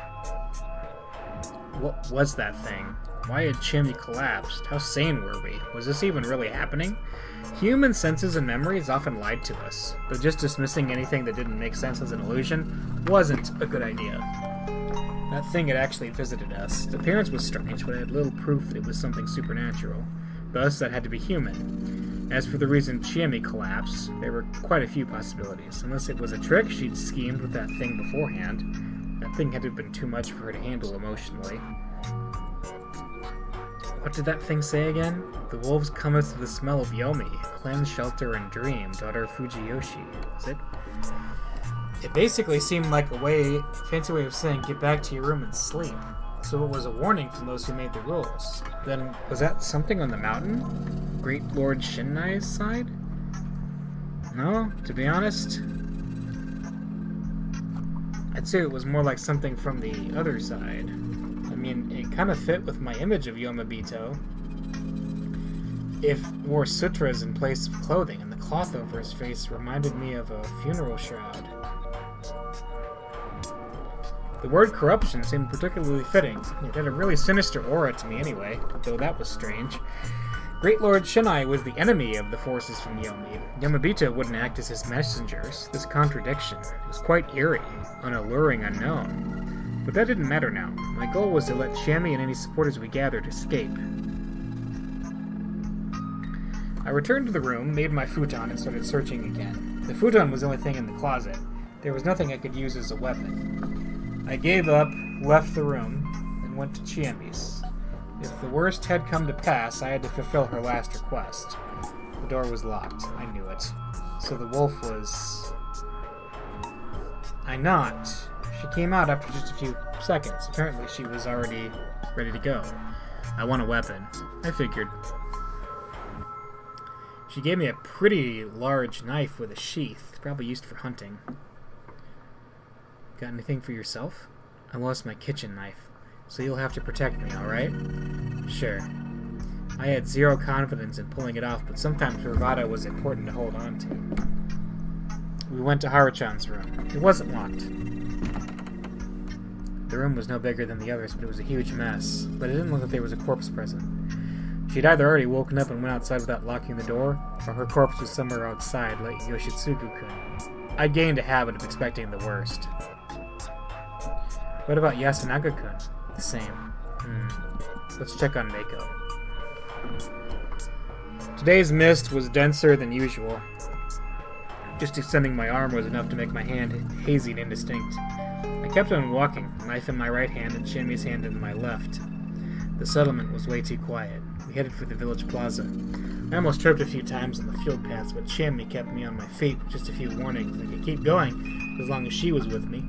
Speaker 1: What was that thing? Why had Chiemi collapsed? How sane were we? Was this even really happening? Human senses and memories often lied to us, but just dismissing anything that didn't make sense as an illusion wasn't a good idea. That thing had actually visited us. The appearance was strange, but I had little proof that it was something supernatural. Thus, that had to be human. As for the reason Chiemi collapsed, there were quite a few possibilities. Unless it was a trick she'd schemed with that thing beforehand. That thing had to have been too much for her to handle emotionally. What did that thing say again? The wolves cometh to the smell of Yomi, cleanse, shelter, and dream, daughter of Fujiyoshi. Is it? It basically seemed like a fancy way of saying get back to your room and sleep. So it was a warning from those who made the rules. Then, was that something on the mountain? Great Lord Shinnai's side? No, to be honest, I'd say it was more like something from the other side. I mean, it kind of fit with my image of Yomabito. If wore sutras in place of clothing, and the cloth over his face reminded me of a funeral shroud. The word corruption seemed particularly fitting. It had a really sinister aura to me anyway, though that was strange. Great Lord Shinnai was the enemy of the forces from Yomi. Yomabito wouldn't act as his messengers. This contradiction was quite eerie, unalluring, unknown. But that didn't matter now. My goal was to let Chiemi and any supporters we gathered escape. I returned to the room, made my futon, and started searching again. The futon was the only thing in the closet. There was nothing I could use as a weapon. I gave up, left the room, and went to Chiemi's. If the worst had come to pass, I had to fulfill her last request. The door was locked. I knew it. So the wolf was... I knocked. She came out after just a few seconds. Apparently she was already ready to go. I want a weapon. I figured. She gave me a pretty large knife with a sheath, probably used for hunting. Got anything for yourself? I lost my kitchen knife, so you'll have to protect me, alright? Sure. I had zero confidence in pulling it off, but sometimes bravado was important to hold on to. We went to Haruchan's room. It wasn't locked. The room was no bigger than the others, but it was a huge mess. But it didn't look like there was a corpse present. She'd either already woken up and went outside without locking the door, or her corpse was somewhere outside, like Yoshitsugu-kun. I gained a habit of expecting the worst. What about Yasunaga-kun? The same. Let's check on Mako. Today's mist was denser than usual. Just extending my arm was enough to make my hand hazy and indistinct. I kept on walking, knife in my right hand and Chiemi's hand in my left. The settlement was way too quiet. We headed for the village plaza. I almost tripped a few times on the field paths, but Chiemi kept me on my feet with just a few warnings. I could keep going as long as she was with me.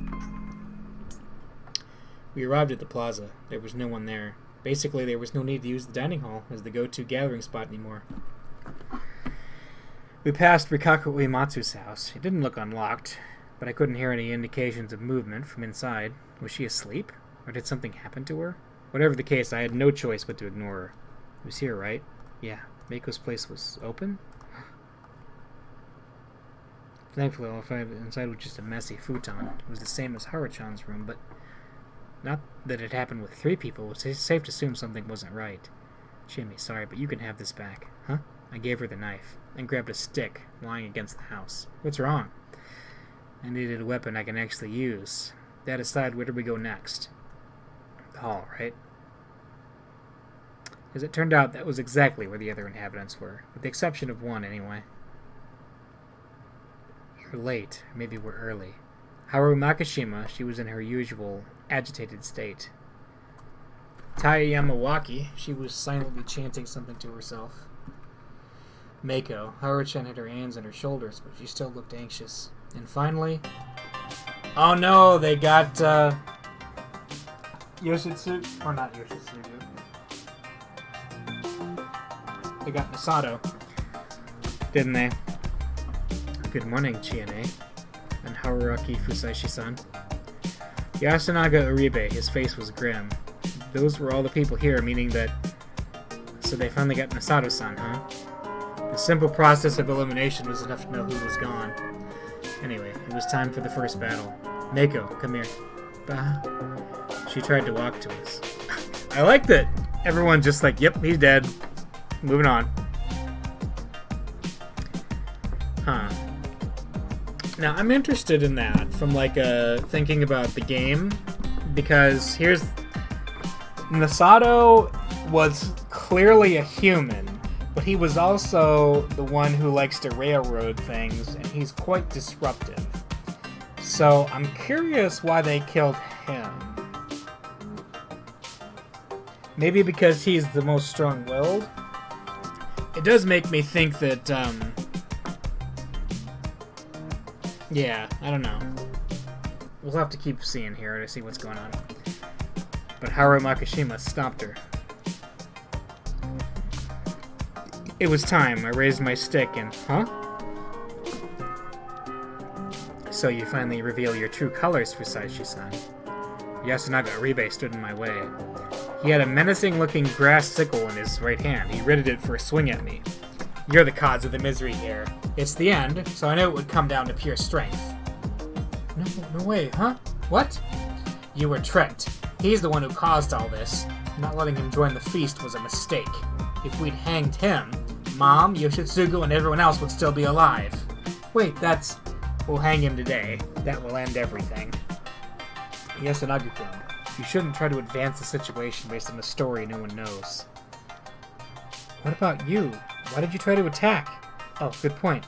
Speaker 1: We arrived at the plaza. There was no one there. Basically, there was no need to use the dining hall as the go-to gathering spot anymore. We passed Rikaku Uematsu's house. It didn't look unlocked, but I couldn't hear any indications of movement from inside. Was she asleep? Or did something happen to her? Whatever the case, I had no choice but to ignore her. It was here, right? Yeah. Mako's place was open? Thankfully, all I found inside was just a messy futon. It was the same as Haruchan's room, but not that it happened with 3 people. It was safe to assume something wasn't right. Chiemi, sorry, but you can have this back. Huh? I gave her the knife, and grabbed a stick lying against the house. What's wrong? I needed a weapon I can actually use. That aside, where do we go next? The hall, right? As it turned out, that was exactly where the other inhabitants were, with the exception of one, anyway. You're late. Maybe we're early. Haru Makishima, she was in her usual agitated state. Taya Yamawaki, she was silently chanting something to herself. Mako, Haru-chan had her hands on her shoulders, but she still looked anxious. And finally... Oh no, they got, Yoshitsugu... Or not Yoshitsugu. They got Misato. Didn't they? Good morning, Chiene. And Haruaki Fusaishi-san. Yasunaga Uribe, his face was grim. Those were all the people here, meaning that... So they finally got Misato-san, huh? The simple process of elimination was enough to know who was gone. Anyway, it was time for the first battle. Mako, come here. Bah. She tried to walk to us. I liked it! Everyone just like, yep, he's dead. Moving on. Huh. Now, I'm interested in that from, like, thinking about the game, because here's... Misato was clearly a human, but he was also the one who likes to railroad things, and he's quite disruptive. So I'm curious why they killed him. Maybe because he's the most strong-willed? It does make me think that, yeah, I don't know. We'll have to keep seeing here to see what's going on. But Haru Makishima stopped her. It was time. I raised my stick and... Huh? So you finally reveal your true colors, Fusaishi-san. Yasunaga Aribe stood in my way. He had a menacing-looking grass sickle in his right hand. He readied it for a swing at me. You're the cause of the misery here. It's the end, so I knew it would come down to pure strength. No way, huh? What? You were tricked. He's the one who caused all this. Not letting him join the feast was a mistake. If we'd hanged him, Mom, Yoshitsugu, and everyone else would still be alive. Wait, that's... We'll hang him today. That will end everything. Yasunaga-kun, you shouldn't try to advance the situation based on a story no one knows. What about you? Why did you try to attack? Oh, good point.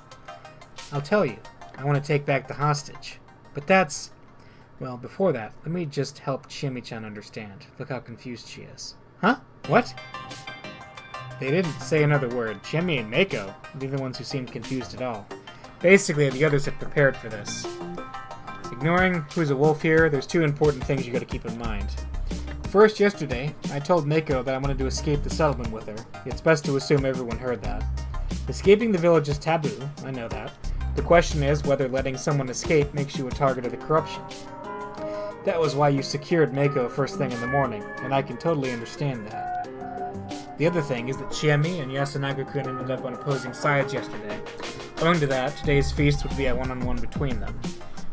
Speaker 1: I'll tell you. I want to take back the hostage. But that's... Well, before that, let me just help Chiemi-chan understand. Look how confused she is. Huh? What? They didn't say another word. Chiemi and Mako, they're the ones who seemed confused at all. Basically, the others had prepared for this. Ignoring who's a wolf here, there's two important things you gotta keep in mind. First, yesterday, I told Mako that I wanted to escape the settlement with her. It's best to assume everyone heard that. Escaping the village is taboo, I know that. The question is whether letting someone escape makes you a target of the corruption. That was why you secured Mako first thing in the morning, and I can totally understand that. The other thing is that Chiemi and Yasunaga-kun ended up on opposing sides yesterday. Owing to that, today's feast would be a one-on-one between them.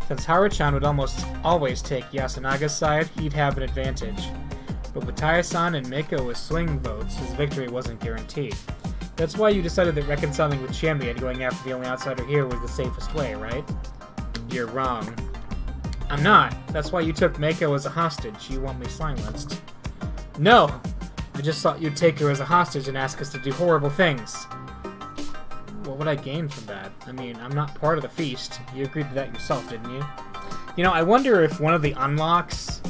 Speaker 1: Since Haru-chan would almost always take Yasunaga's side, he'd have an advantage. But with Tai-san and Mako as swing votes, his victory wasn't guaranteed. That's why you decided that reconciling with Chiemi and going after the only outsider here was the safest way, right? You're wrong. I'm not. That's why you took Mako as a hostage. You want me silenced. No! I just thought you'd take her as a hostage and ask us to do horrible things. What would I gain from that? I mean, I'm not part of the feast. You agreed to that yourself, didn't you? You know, I wonder if one of the unlocks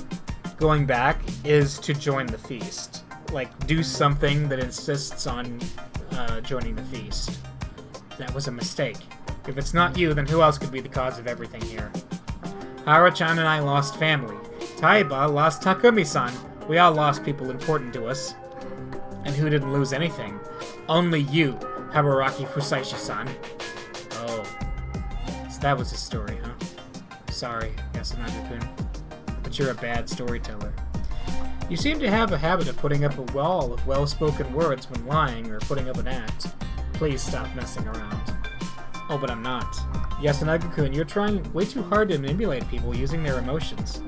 Speaker 1: going back is to join the feast. Like, do something that insists on joining the feast. That was a mistake. If it's not you, then who else could be the cause of everything here? Haru-chan and I lost family. Taiba lost Takumi-san. We all lost people important to us. And who didn't lose anything? Only you, Habaraki Fusaishi-san. Oh. So that was his story, huh? Sorry, Yasunaga-kun. But you're a bad storyteller. You seem to have a habit of putting up a wall of well-spoken words when lying or putting up an act. Please stop messing around. Oh, but I'm not. Yasunaga-kun, you're trying way too hard to manipulate people using their emotions.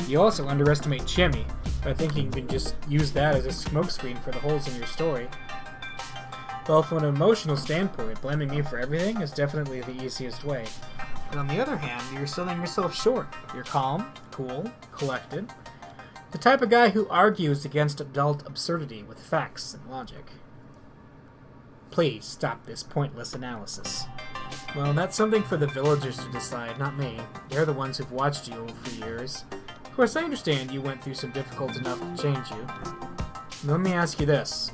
Speaker 1: You also underestimate Chiemi by thinking you can just use that as a smokescreen for the holes in your story. Well, from an emotional standpoint, blaming me for everything is definitely the easiest way. But on the other hand, you're selling yourself short. You're calm, cool, collected. The type of guy who argues against adult absurdity with facts and logic. Please stop this pointless analysis. Well, that's something for the villagers to decide, not me. They're the ones who've watched you for years. Of course, I understand you went through some difficult enough to change you. Let me ask you this.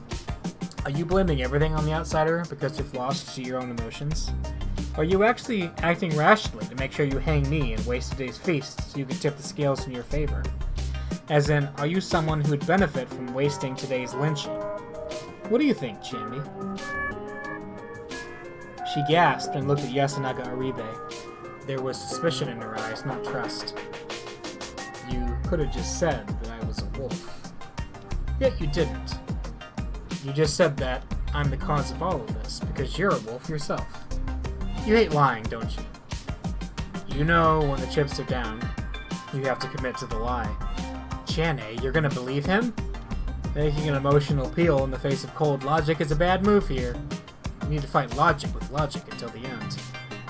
Speaker 1: Are you blaming everything on the outsider because you've lost to your own emotions? Or are you actually acting rationally to make sure you hang me and waste today's feast so you can tip the scales in your favor? As in, are you someone who'd benefit from wasting today's lynching? What do you think, Chiemi? She gasped and looked at Yasunaga Aribe. There was suspicion in her eyes, not trust. You could have just said that I was a wolf. Yet you didn't. You just said that I'm the cause of all of this, because you're a wolf yourself. You hate lying, don't you? You know when the chips are down, you have to commit to the lie. Chane, you're gonna believe him? Making an emotional appeal in the face of cold logic is a bad move here. You need to fight logic with logic until the end.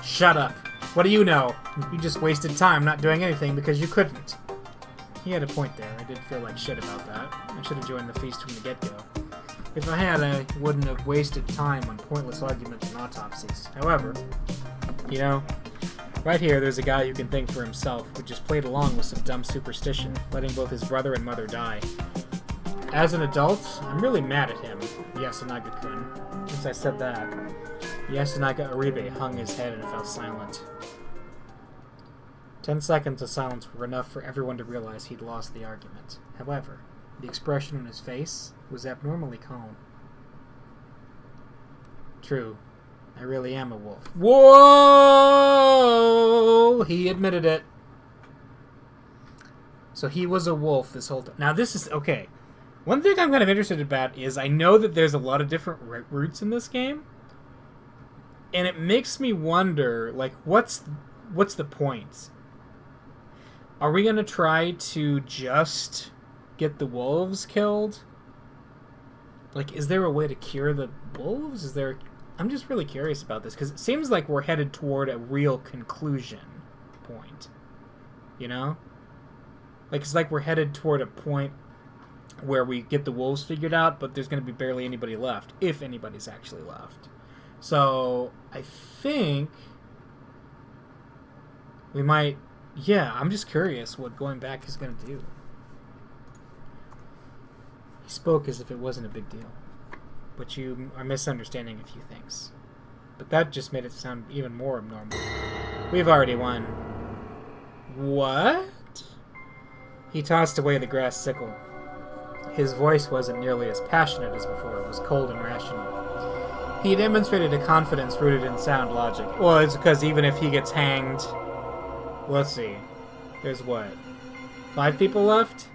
Speaker 1: Shut up! What do you know? You just wasted time not doing anything because you couldn't. He had a point there. I did feel like shit about that. I should have joined the feast from the get-go. If I had, I wouldn't have wasted time on pointless arguments and autopsies. However, you know, right here there's a guy who can think for himself, who just played along with some dumb superstition, letting both his brother and mother die. As an adult, I'm really mad at him, Yasunaga-kun. Since I said that, Yasunaga Oribe hung his head and fell silent. 10 seconds of silence were enough for everyone to realize he'd lost the argument. However, the expression on his face was abnormally calm. True, I really am a wolf. Whoa! He admitted it. So he was a wolf this whole time. Now this is, okay. One thing I'm kind of interested about is I know that there's a lot of different routes in this game. And it makes me wonder, like, what's the point? Are we going to try to just get the wolves killed? Like, is there a way to cure the wolves? Is there... I'm just really curious about this, because it seems like we're headed toward a real conclusion point. You know? Like, it's like we're headed toward a point where we get the wolves figured out, but there's going to be barely anybody left, if anybody's actually left. So, I think we might... Yeah, I'm just curious what going back is going to do. He spoke as if it wasn't a big deal, but you are misunderstanding a few things. But that just made it sound even more abnormal. We've already won. What? He tossed away the grass sickle. His voice wasn't nearly as passionate as before. It was cold and rational. He demonstrated a confidence rooted in sound logic. Well, it's because even if he gets hanged... Let's see. There's what? 5 people left?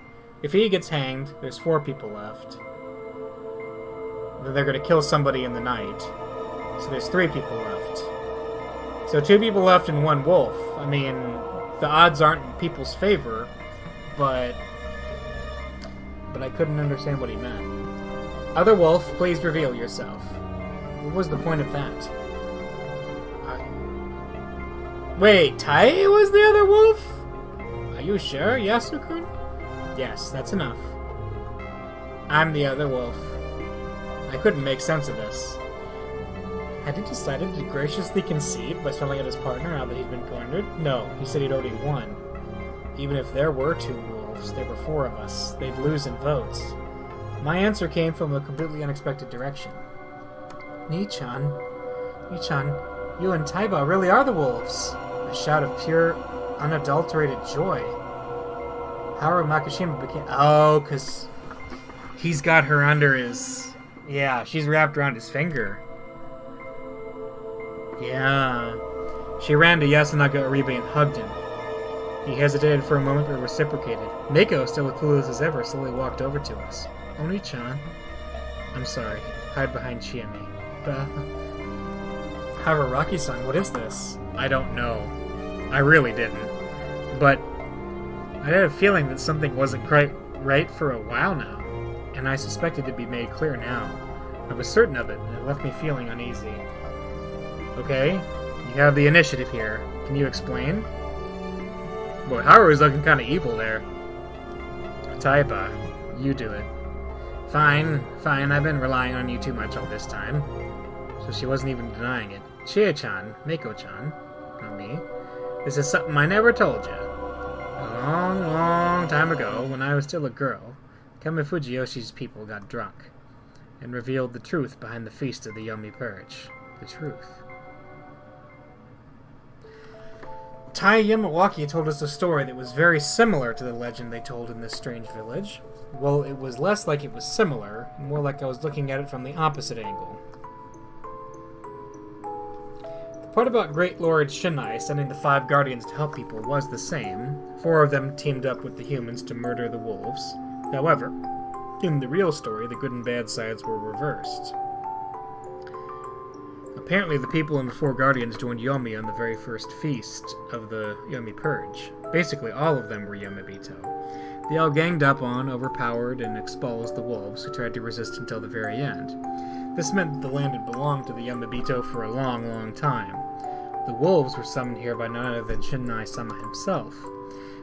Speaker 1: If he gets hanged, there's 4 people left. Then they're going to kill somebody in the night. So there's 3 people left. So 2 people left and 1 wolf. I mean, the odds aren't in people's favor, but I couldn't understand what he meant. Other wolf, please reveal yourself. What was the point of that? Wait, Tai was the other wolf? Are you sure, Yasukun? Yes, that's enough. I'm the other wolf. I couldn't make sense of this. Had he decided to graciously concede by selling out his partner now that he'd been cornered? No, he said he'd already won. Even if there were 2 wolves, there were 4 of us. They'd lose in votes. My answer came from a completely unexpected direction. Ni-chan, you and Taiba really are the wolves. A shout of pure, unadulterated joy. Haru Makishima became... Oh, because he's got her under his... Yeah, she's wrapped around his finger. Yeah. She ran to Yasunaga Oribe and hugged him. He hesitated for a moment but reciprocated. Mako, still as clueless as ever, slowly walked over to us. Oni-chan. I'm sorry. Hide behind Chiemi. Hararaki-san, what is this? I don't know. I really didn't. But I had a feeling that something wasn't quite right for a while now, and I suspected it to be made clear now. I was certain of it, and it left me feeling uneasy. Okay, you have the initiative here. Can you explain? Boy, Haru's looking kind of evil there. Taiba, you do it. Fine, I've been relying on you too much all this time. So she wasn't even denying it. Chie-chan, Mako-chan, not me. This is something I never told you. A long, long time ago, when I was still a girl, Kame Fujiyoshi's people got drunk and revealed the truth behind the feast of the Yomi Purge. The truth. Tai Yamawaki told us a story that was very similar to the legend they told in this strange village. Well, it was less like it was similar, and more like I was looking at it from the opposite angle. The part about Great Lord Shinai sending the 5 guardians to help people was the same. 4 of them teamed up with the humans to murder the wolves. However, in the real story, the good and bad sides were reversed. Apparently, the people and the 4 guardians joined Yomi on the very first feast of the Yomi Purge. Basically, all of them were Yamabito. They all ganged up on, overpowered, and expulsed the wolves, who tried to resist until the very end. This meant that the land had belonged to the Yamabito for a long, long time. The wolves were summoned here by none other than Shinai-sama himself.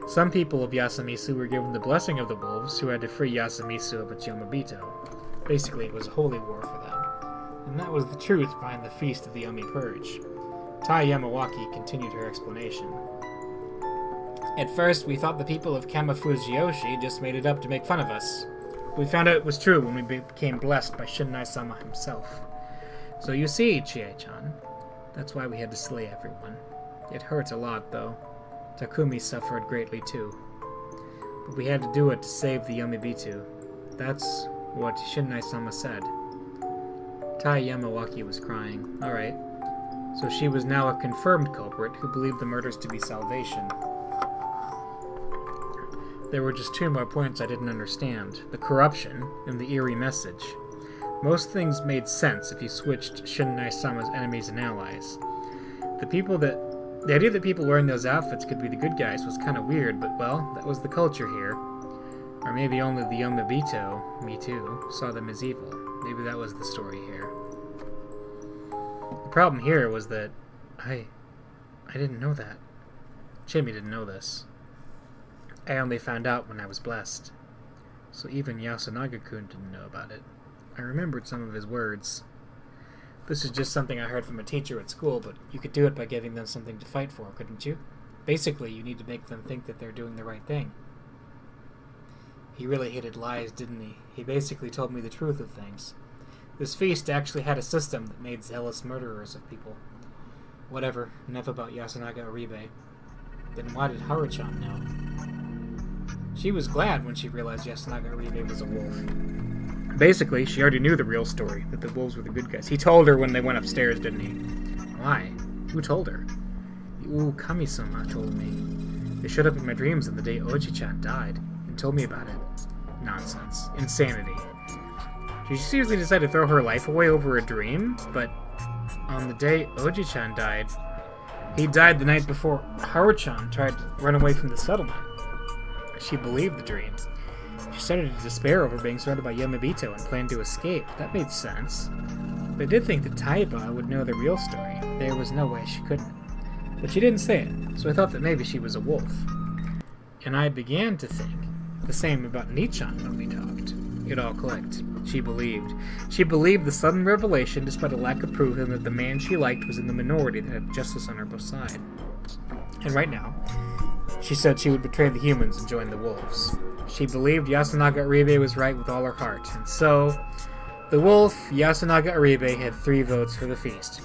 Speaker 1: Some people of Yasamisu were given the blessing of the wolves, who had to free Yasamisu of its Yamabito. Basically, it was a holy war for them. And that was the truth behind the Feast of the Yomi Purge. Tai Yamawaki continued her explanation. At first, we thought the people of Kamifujioshi just made it up to make fun of us. We found out it was true when we became blessed by Shinrai-sama himself. So you see, Chie-chan, that's why we had to slay everyone. It hurt a lot, though. Takumi suffered greatly, too. But we had to do it to save the Yomibitu. That's what Shinrai-sama said. Tai Yamawaki was crying. Alright. So she was now a confirmed culprit who believed the murders to be salvation. There were just two more points I didn't understand. The corruption and the eerie message. Most things made sense if you switched Shinrai-sama's enemies and allies. The idea that people wearing those outfits could be the good guys was kind of weird, but well, that was the culture here. Or maybe only the Yomibito, me too, saw them as evil. Maybe that was the story here. The problem here was that I didn't know that. Jimmy didn't know this. I only found out when I was blessed. So even Yasunaga-kun didn't know about it. I remembered some of his words. This is just something I heard from a teacher at school, but you could do it by giving them something to fight for, couldn't you? Basically, you need to make them think that they're doing the right thing. He really hated lies, didn't he? He basically told me the truth of things. This feast actually had a system that made zealous murderers of people. Whatever, enough about Yasunaga Aribe. Then why did Haruchan know? She was glad when she realized Yasunaga Aribe was a wolf. Basically, she already knew the real story, that the wolves were the good guys. He told her when they went upstairs, didn't he? Why? Who told her? Ooh, Kami-sama told me. They showed up in my dreams on the day Oji-chan died, and told me about it. Nonsense. Insanity. She seriously decided to throw her life away over a dream? But on the day Oji-chan died, he died the night before Haru-chan tried to run away from the settlement. She believed the dream. She started to despair over being surrounded by Yomibito and planned to escape. That made sense. But I did think that Taiba would know the real story. There was no way she couldn't. But she didn't say it, so I thought that maybe she was a wolf. And I began to think the same about Nichan when we talked. It all clicked. She believed. She believed the sudden revelation despite a lack of proof and that the man she liked was in the minority that had justice on her side. And right now, she said she would betray the humans and join the wolves. She believed Yasunaga Aribe was right with all her heart, and so, the wolf, Yasunaga Aribe, had 3 votes for the feast.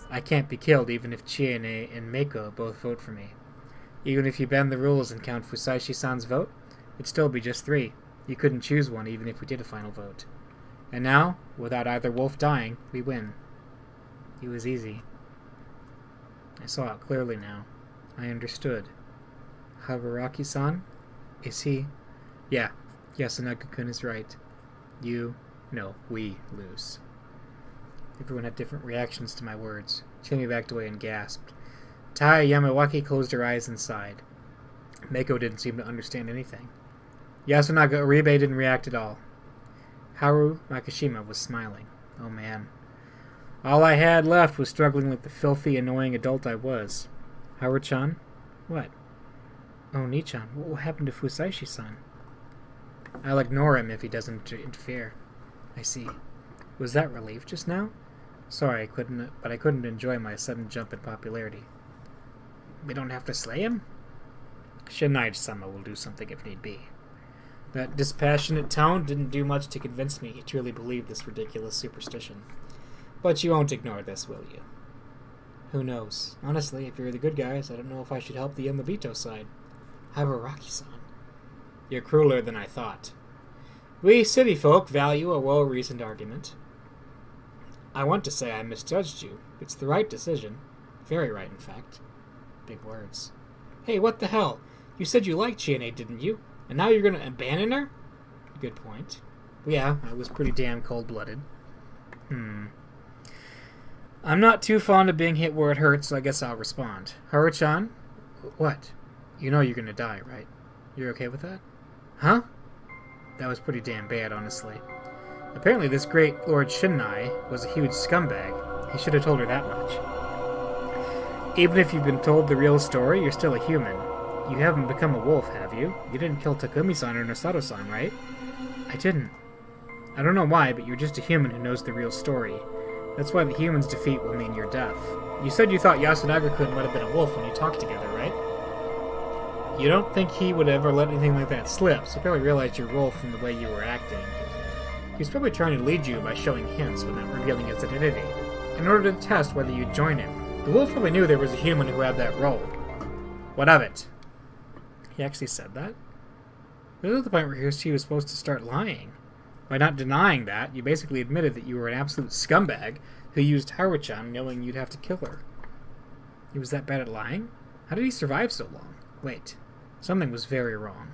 Speaker 1: I can't be killed even if Chiene and Meiko both vote for me. Even if you bend the rules and count Fusashi-san's vote, it'd still be just 3. You couldn't choose one even if we did a final vote. And now, without either wolf dying, we win. It was easy. I saw it clearly now. I understood. Habaraki-san? Is he? Yeah, Yasunaga-kun is right. We lose. Everyone had different reactions to my words. Chimi backed away and gasped. Tai Yamawaki closed her eyes and sighed. Meiko didn't seem to understand anything. Yasunaga Aribe didn't react at all. Haru Makishima was smiling. Oh man. All I had left was struggling with the filthy, annoying adult I was. Haru-chan? What? Oh, Nichan, what will happen to Fusashi-san? I'll ignore him if he doesn't interfere. I see. Was that relief just now? Sorry, I couldn't enjoy my sudden jump in popularity. We don't have to slay him? Shinai-sama will do something if need be. That dispassionate tone didn't do much to convince me he truly believed this ridiculous superstition. But you won't ignore this, will you? Who knows? Honestly, if you're the good guys, I don't know if I should help the Yamabito side. Habaraki-san. You're crueler than I thought. We city folk value a well-reasoned argument. I want to say I misjudged you. It's the right decision. Very right, in fact. Big words. Hey, what the hell? You said you liked Chiene, didn't you? And now you're gonna abandon her? Good point. Yeah, I was pretty damn cold-blooded. I'm not too fond of being hit where it hurts, so I guess I'll respond. Haru-chan? What? You know you're gonna die, right? You're okay with that? Huh? That was pretty damn bad, honestly. Apparently this great Lord Shinai was a huge scumbag. He should have told her that much. Even if you've been told the real story, you're still a human. You haven't become a wolf, have you? You didn't kill Takumi-san or Nosato-san, right? I didn't. I don't know why, but you're just a human who knows the real story. That's why the human's defeat will mean your death. You said you thought Yasunaga-kun might have been a wolf when you talked together, right? You don't think he would ever let anything like that slip, so you probably realized you're a wolf from the way you were acting. He's probably trying to lead you by showing hints but not revealing his identity, in order to test whether you'd join him. The wolf probably knew there was a human who had that role. What of it? He actually said that? This is the point where he was supposed to start lying. By not denying that, you basically admitted that you were an absolute scumbag who used Haru-chan knowing you'd have to kill her. He was that bad at lying? How did he survive so long? Wait, something was very wrong.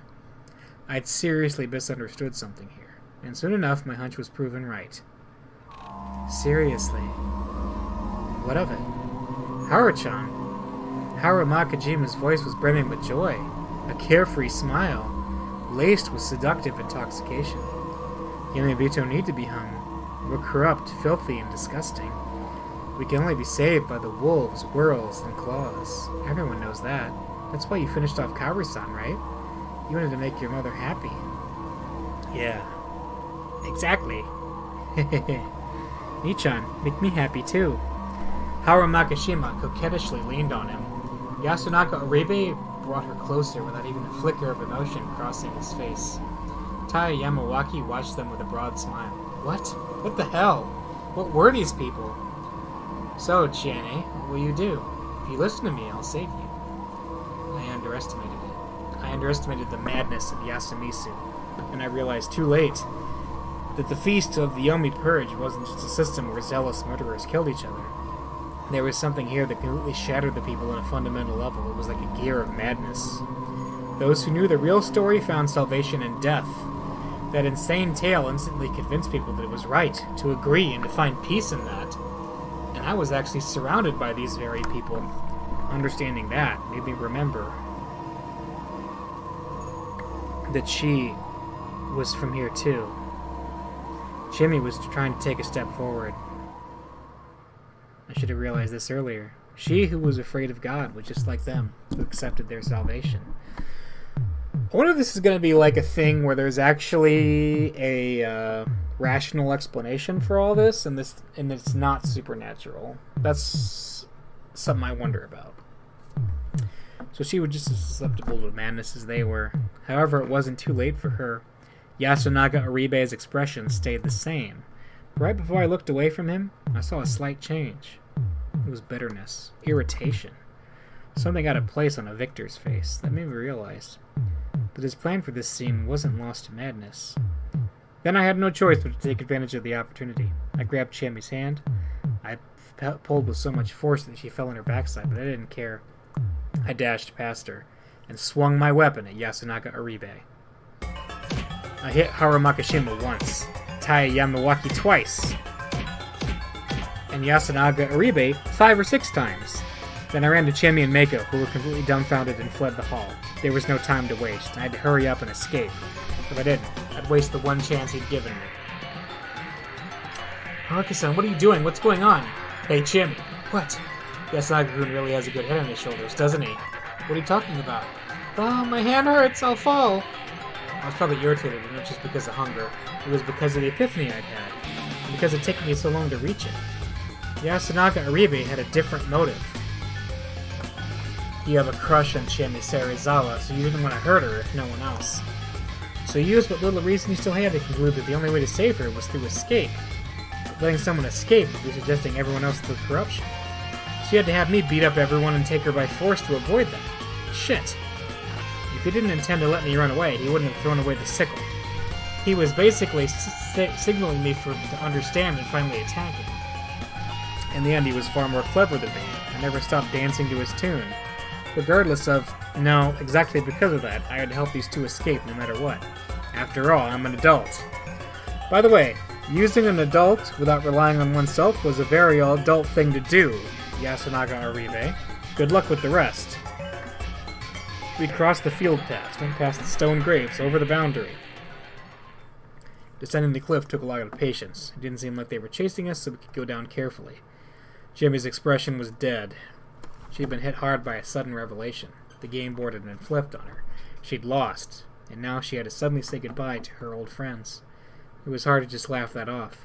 Speaker 1: I'd seriously misunderstood something here, and soon enough my hunch was proven right. Seriously? What of it? Haru-chan. Haru Makajima's voice was brimming with joy, a carefree smile, laced with seductive intoxication. Yamabito need to be hung. We're corrupt, filthy, and disgusting. We can only be saved by the wolves, whirls, and claws. Everyone knows that. That's why you finished off Kaoru-san, right? You wanted to make your mother happy. Yeah. Exactly. Nichan, make me happy too. Haru Makishima coquettishly leaned on him. Yasunaka Oribe brought her closer without even a flicker of emotion crossing his face. Tai Yamawaki watched them with a broad smile. What? What the hell? What were these people? So, Chiane, what will you do? If you listen to me, I'll save you. I underestimated it. I underestimated the madness of Yasumisu, and I realized too late that the feast of the Yomi Purge wasn't just a system where zealous murderers killed each other. There was something here that completely shattered the people on a fundamental level. It was like a gear of madness. Those who knew the real story found salvation in death. That insane tale instantly convinced people that it was right to agree and to find peace in that. And I was actually surrounded by these very people. Understanding that made me remember that she was from here too. Jimmy was trying to take a step forward. I should have realized this earlier. She who was afraid of God was just like them, who accepted their salvation. I wonder if this is going to be like a thing where there's actually a rational explanation for all this, and it's not supernatural. That's something I wonder about. So she was just as susceptible to madness as they were. However, it wasn't too late for her. Yasunaga Oribe's expression stayed the same. Right before I looked away from him, I saw a slight change. It was bitterness, irritation. Something out of place on a victor's face. That made me realize that his plan for this scene wasn't lost to madness. Then I had no choice but to take advantage of the opportunity. I grabbed Chami's hand. I pulled with so much force that she fell on her backside, but I didn't care. I dashed past her and swung my weapon at Yasunaga Oribe. I hit Haru Makishima once, Tai Yamawaki twice, and Yasunaga Oribe 5 or 6 times. Then I ran to Chami and Mako, who were completely dumbfounded and fled the hall. There was no time to waste. I had to hurry up and escape. If I didn't, I'd waste the one chance he'd given me. Haruka-san, what are you doing? What's going on? Hey, Chami. What? Yasunaga-kun really has a good head on his shoulders, doesn't he? What are you talking about? Oh, my hand hurts. I'll fall. I was probably irritated, and not just because of hunger. It was because of the epiphany I'd had, and because it took me so long to reach it. Yasunaga Oribe had a different motive. You have a crush on Chami Serizawa, so you didn't want to hurt her if no one else. So you used what little reason you still had to conclude that the only way to save her was through escape. But letting someone escape would be suggesting everyone else through corruption. So you had to have me beat up everyone and take her by force to avoid them. Shit. If he didn't intend to let me run away, he wouldn't have thrown away the sickle. He was basically signaling me to understand and finally attacking. In the end, he was far more clever than me. I never stopped dancing to his tune. Regardless of, no, exactly because of that, I had to help these two escape no matter what. After all, I'm an adult. By the way, using an adult without relying on oneself was a very adult thing to do, Yasunaga Oribe. Good luck with the rest. We crossed the field path, went past the stone graves, over the boundary. Descending the cliff took a lot of patience. It didn't seem like they were chasing us, so we could go down carefully. Jimmy's expression was dead. She had been hit hard by a sudden revelation. The game board had been flipped on her. She'd lost, and now she had to suddenly say goodbye to her old friends. It was hard to just laugh that off.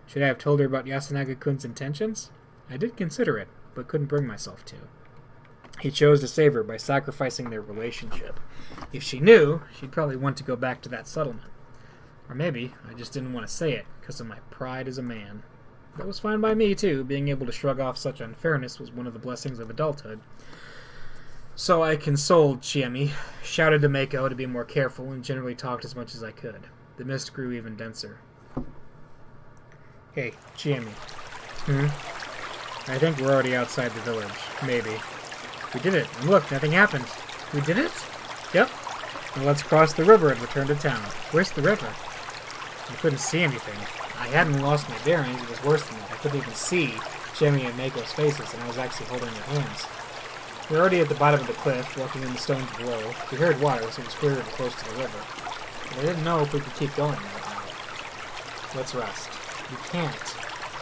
Speaker 1: Should I have told her about Yasunaga-kun's intentions? I did consider it, but couldn't bring myself to. He chose to save her by sacrificing their relationship. If she knew, she'd probably want to go back to that settlement. Or maybe I just didn't want to say it because of my pride as a man. That was fine by me, too. Being able to shrug off such unfairness was one of the blessings of adulthood. So I consoled Chiemi, shouted to Mako to be more careful, and generally talked as much as I could. The mist grew even denser. Hey, Chiemi. I think we're already outside the village. Maybe. We did it, and look, nothing happened. We did it? Yep. Now let's cross the river and return to town. Where's the river? I couldn't see anything. I hadn't lost my bearings, it was worse than that. I couldn't even see Chiemi and Mako's faces, and I was actually holding their hands. We were already at the bottom of the cliff, walking in the stones below. We heard water, so it was clear and close to the river. But I didn't know if we could keep going right now. Let's rest. You can't.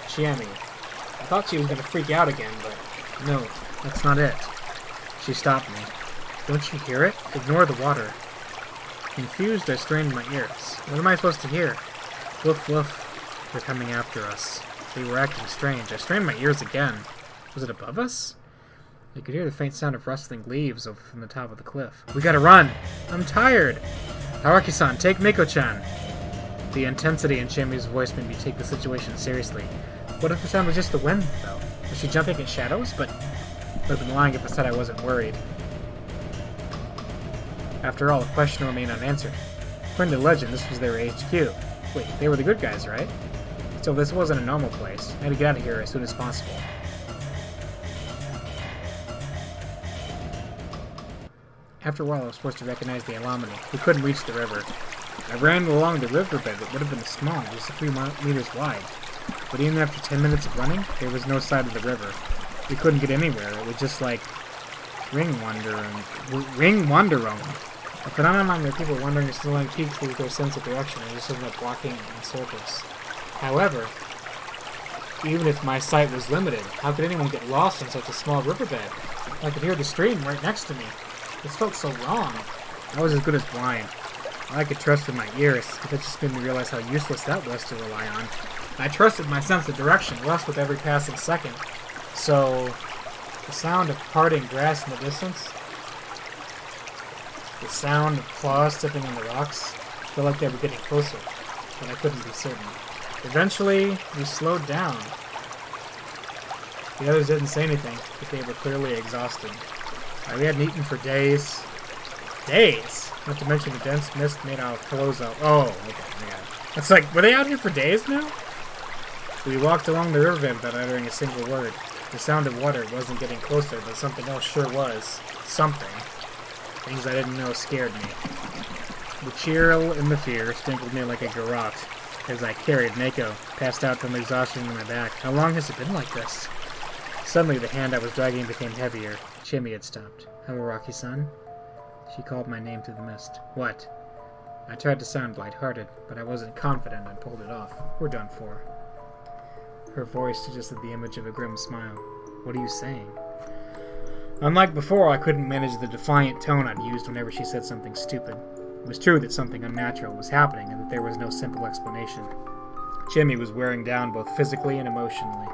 Speaker 1: Chiemi. I thought she was going to freak out again, but no, that's not it. She stopped me. Don't you hear it? Ignore the water. Confused, I strained my ears. What am I supposed to hear? Woof woof. They're coming after us. They were acting strange. I strained my ears again. Was it above us? I could hear the faint sound of rustling leaves over from the top of the cliff. We gotta run! I'm tired! Haruki-san, take Miko-chan! The intensity in Chiemi's voice made me take the situation seriously. What if the sound was just the wind, though? Was she jumping at shadows? But I'd been lying if I said I wasn't worried. After all, the question remained unanswered. According to legend, this was their HQ. Wait, they were the good guys, right? So this wasn't a normal place. I had to get out of here as soon as possible. After a while, I was forced to recognize the Alamani. We couldn't reach the river. I ran along the riverbed that would have been small, just a few meters wide. But even after 10 minutes of running, there was no sight of the river. We couldn't get anywhere. It was just like ring wandering. A phenomenon where people wandering snow-lined peaks lose their sense of direction and just end up walking in circles. However, even if my sight was limited, how could anyone get lost in such a small riverbed? I could hear the stream right next to me. This felt so wrong. I was as good as blind. All I could trust with my ears, but it just made me realize how useless that was to rely on. I trusted my sense of direction less with every passing second. So, the sound of parting grass in the distance, the sound of claws stepping on the rocks, felt like they were getting closer, but I couldn't be certain. Eventually, we slowed down. The others didn't say anything, but they were clearly exhausted. We hadn't eaten for days. Days? Not to mention the dense mist made our clothes out. Oh, okay, yeah. It's like, were they out here for days now? We walked along the riverbed without uttering a single word. The sound of water wasn't getting closer, but something else sure was. Something. Things I didn't know scared me. The chill and the fear stinkled me like a garrote as I carried Mako, passed out from exhaustion in my back. How long has it been like this? Suddenly, the hand I was dragging became heavier. Chiemi had stopped. Haruki-san? She called my name through the mist. What? I tried to sound lighthearted, but I wasn't confident and pulled it off. We're done for. Her voice suggested the image of a grim smile. What are you saying? Unlike before, I couldn't manage the defiant tone I'd used whenever she said something stupid. It was true that something unnatural was happening and that there was no simple explanation. Chiemi was wearing down both physically and emotionally.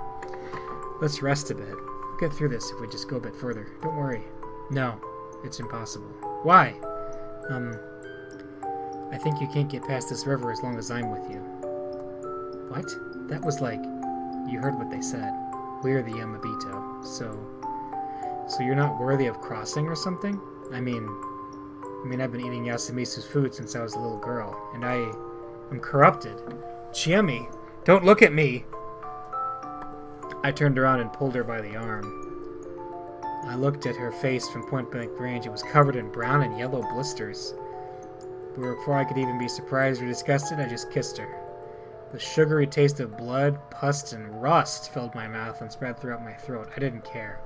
Speaker 1: Let's rest a bit. We'll get through this if we just go a bit further. Don't worry. No, it's impossible. Why? I think you can't get past this river as long as I'm with you. What? That was like... You heard what they said. We're the Yamabito, so you're not worthy of crossing or something? I mean, I've been eating Yasumisu's food since I was a little girl, and I'm corrupted. Chiemi, don't look at me! I turned around and pulled her by the arm. I looked at her face from point-blank range. It was covered in brown and yellow blisters. But before I could even be surprised or disgusted, I just kissed her. The sugary taste of blood, pus, and rust filled my mouth and spread throughout my throat. I didn't care.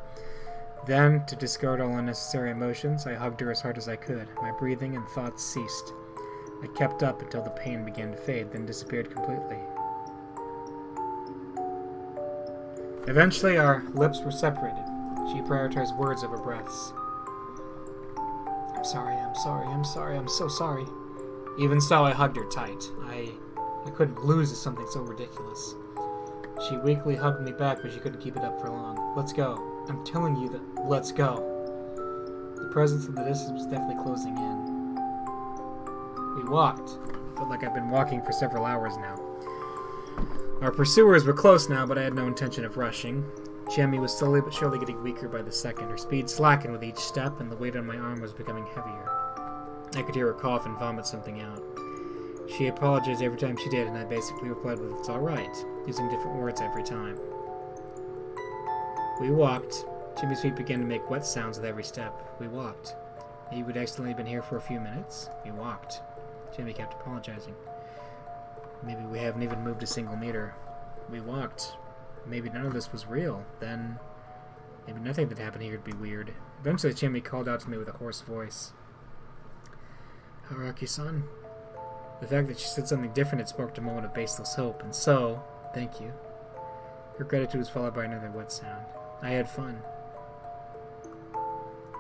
Speaker 1: Then, to discard all unnecessary emotions, I hugged her as hard as I could. My breathing and thoughts ceased. I kept up until the pain began to fade, then disappeared completely. Eventually, our lips were separated. She prioritized words over breaths. I'm sorry, I'm so sorry. Even so, I hugged her tight. I I couldn't lose to something so ridiculous. She weakly hugged me back, but she couldn't keep it up for long. Let's go. I'm telling you that let's go. The presence of the distance was definitely closing in. We walked. Felt like I've been walking for several hours now. Our pursuers were close now, but I had no intention of rushing. Chiemi was slowly but surely getting weaker by the second. Her speed slackened with each step, and the weight on my arm was becoming heavier. I could hear her cough and vomit something out. She apologized every time she did, and I basically replied with, "It's alright," using different words every time. We walked. Jimmy's feet began to make wet sounds with every step. We walked. Maybe we'd accidentally been here for a few minutes. We walked. Jimmy kept apologizing. Maybe we haven't even moved a single meter. We walked. Maybe none of this was real. Then, maybe nothing that happened here would be weird. Eventually, Jimmy called out to me with a hoarse voice. "Haraki-san?" The fact that she said something different had sparked a moment of baseless hope, and so, thank you. Her gratitude was followed by another wet sound. I had fun.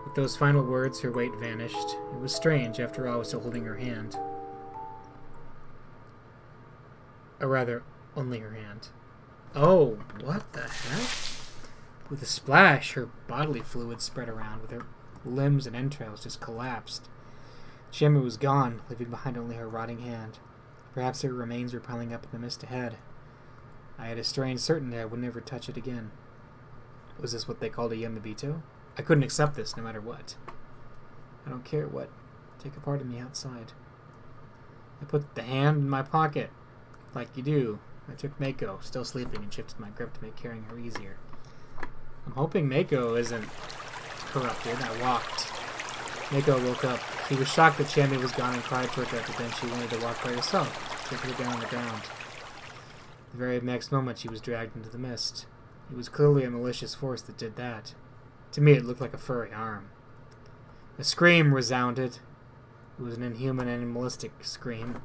Speaker 1: With those final words, her weight vanished. It was strange, after all, I was still holding her hand. Or rather, only her hand. Oh, what the heck? With a splash, her bodily fluid spread around, with her limbs and entrails just collapsed. Chiemi was gone, leaving behind only her rotting hand. Perhaps her remains were piling up in the mist ahead. I had a strange certainty I would never touch it again. Was this what they called a Yamabito? I couldn't accept this, no matter what. I don't care what. Take a part of me outside. I put the hand in my pocket, like you do. I took Mako, still sleeping, and shifted my grip to make carrying her easier. I'm hoping Mako isn't corrupted. I walked. Mako woke up. She was shocked that Chiemi was gone and cried for it, but then she wanted to walk by herself. Taking her down on the ground. The very next moment, she was dragged into the mist. It was clearly a malicious force that did that. To me, it looked like a furry arm. A scream resounded. It was an inhuman, animalistic scream.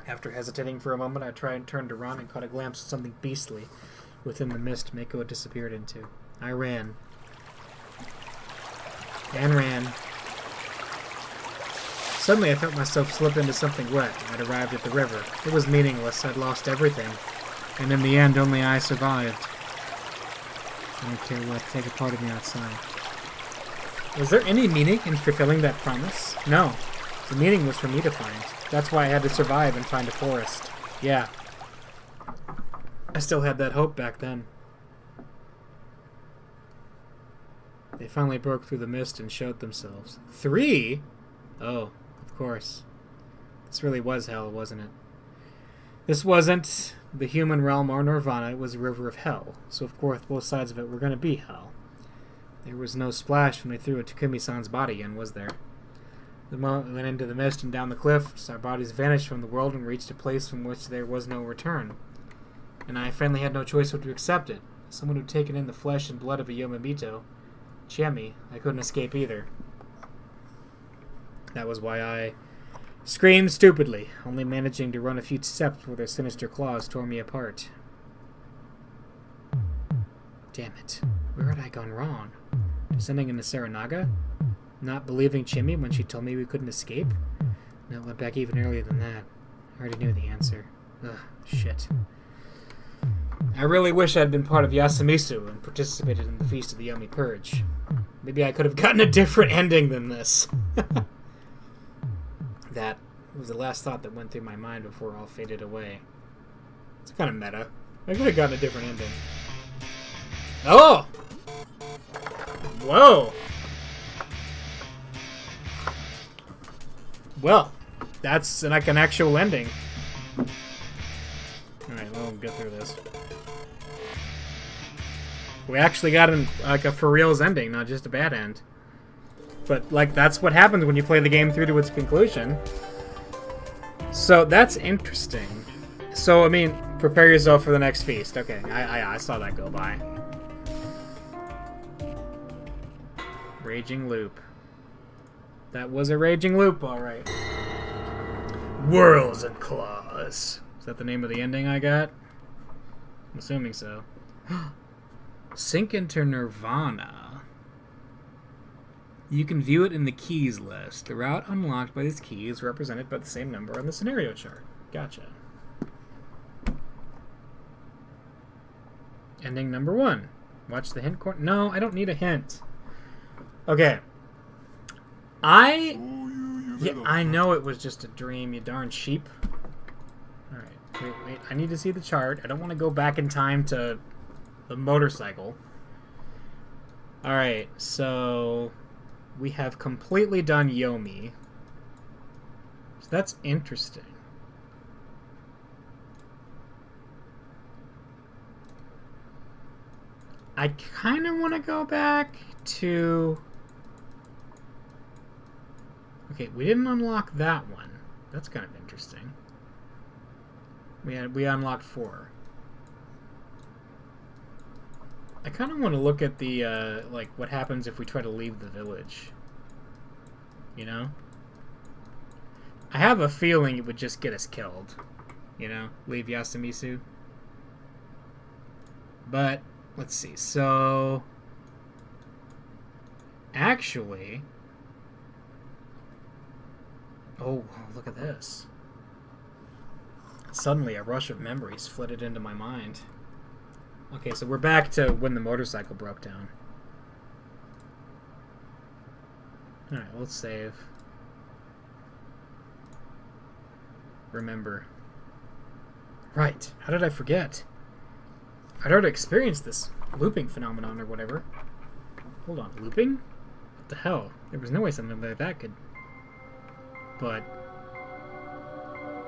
Speaker 1: After hesitating for a moment, I turned to run and caught a glimpse of something beastly within the mist Mako had disappeared into. I ran. And ran. Suddenly, I felt myself slip into something wet. I'd arrived at the river. It was meaningless. I'd lost everything. And in the end, only I survived. I don't care what. Take a part of me outside. Was there any meaning in fulfilling that promise? No. The meaning was for me to find. That's why I had to survive and find a forest. Yeah. I still had that hope back then. They finally broke through the mist and showed themselves. 3? Oh, of course. This really was hell, wasn't it? This wasn't the human realm or Nirvana, it was a river of hell. So of course both sides of it were going to be hell. There was no splash when we threw a Takumi-san's body in, was there? The moment we went into the mist and down the cliffs, our bodies vanished from the world and reached a place from which there was no return. And I finally had no choice but to accept it. As someone who'd taken in the flesh and blood of a Yomamito, Chiemi, I couldn't escape either. That was why I screamed stupidly, only managing to run a few steps before their sinister claws tore me apart. Damn it. Where had I gone wrong? Descending into Saranaga? Not believing Chiemi when she told me we couldn't escape? No, it went back even earlier than that. I already knew the answer. Ugh, shit. I really wish I'd been part of Yasumisu and participated in the Feast of the Yomi Purge. Maybe I could have gotten a different ending than this. That was the last thought that went through my mind before it all faded away. It's kind of meta. I could have gotten a different ending. Oh! Whoa! Well, that's like an actual ending. Alright, we'll get through this. We actually got like a for reals ending, not just a bad end. But like that's what happens when you play the game through to its conclusion. So that's interesting. So I mean, prepare yourself for the next feast. Okay, I saw that go by. Raging loop. That was a raging loop, alright. Whirls and Claws. Is that the name of the ending I got? I'm assuming so. Sink into Nirvana. You can view it in the keys list. The route unlocked by this key is represented by the same number on the scenario chart. Gotcha. Ending number 1. Watch the hint corner. No, I don't need a hint. Okay. I know it was just a dream, you darn sheep. Alright, wait. I need to see the chart. I don't want to go back in time to the motorcycle. Alright, so we have completely done Yomi. So that's interesting. I kind of want to go back to... Okay, we didn't unlock that one. That's kind of interesting. We unlocked 4. I kind of want to look at the, like, what happens if we try to leave the village. You know? I have a feeling it would just get us killed. You know? Leave Yasumisu. But, let's see. So... Actually... Oh, look at this. Suddenly, a rush of memories flooded into my mind. Okay, so we're back to when the motorcycle broke down. Alright, let's save. Remember. Right, how did I forget? I'd already experienced this looping phenomenon or whatever. Hold on, looping? What the hell? There was no way something like that could... But...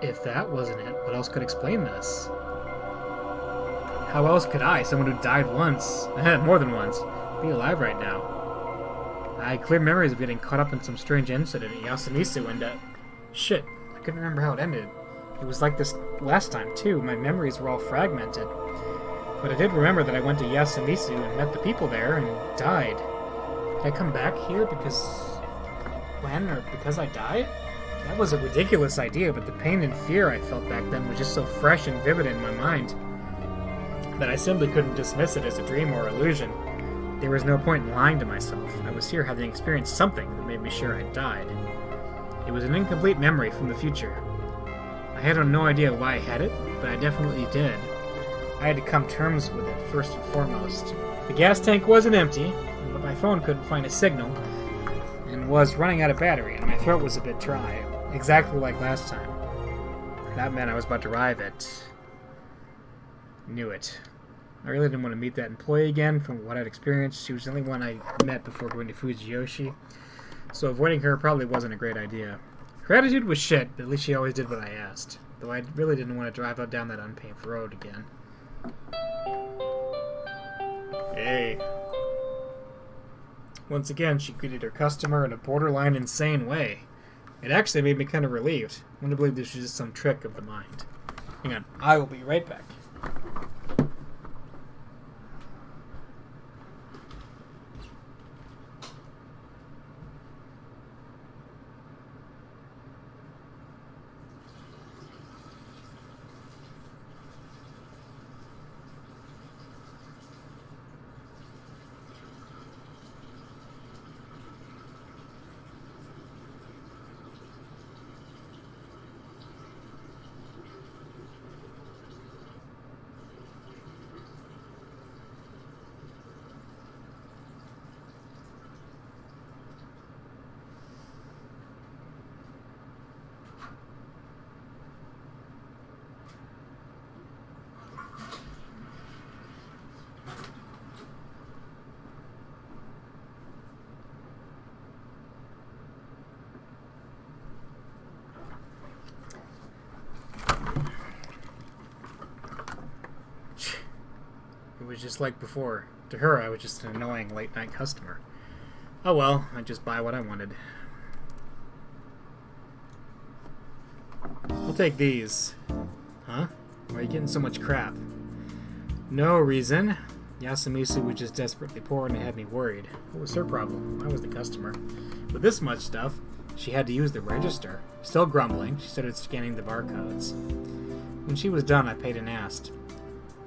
Speaker 1: if that wasn't it, what else could explain this? How else could I, someone who died once, more than once, be alive right now? I had clear memories of getting caught up in some strange incident at Yasumisu and, shit, I couldn't remember how it ended. It was like this last time, too. My memories were all fragmented. But I did remember that I went to Yasumisu and met the people there and died. Did I come back here because... when, or because I died? That was a ridiculous idea, but the pain and fear I felt back then was just so fresh and vivid in my mind that I simply couldn't dismiss it as a dream or illusion. There was no point in lying to myself. I was here having experienced something that made me sure I'd died. It was an incomplete memory from the future. I had no idea why I had it, but I definitely did. I had to come to terms with it first and foremost. The gas tank wasn't empty, but my phone couldn't find a signal, and was running out of battery, and my throat was a bit dry, exactly like last time. That meant I was about to arrive at... Knew it. I really didn't want to meet that employee again. From what I'd experienced, she was the only one I met before going to Fujiyoshi, so avoiding her probably wasn't a great idea. Her attitude was shit, but at least she always did what I asked, though I really didn't want to drive out down that unpaved road again. Hey. Once again, she greeted her customer in a borderline insane way. It actually made me kind of relieved. I want to believe this was just some trick of the mind. Hang on, I will be right back. It was just like before. To her, I was just an annoying late-night customer. Oh well, I'd just buy what I wanted. I'll take these. Huh? Why are you getting so much crap? No reason. Yasumisu was just desperately poor and it had me worried. What was her problem? I was the customer. With this much stuff, she had to use the register. Still grumbling, she started scanning the barcodes. When she was done, I paid and asked,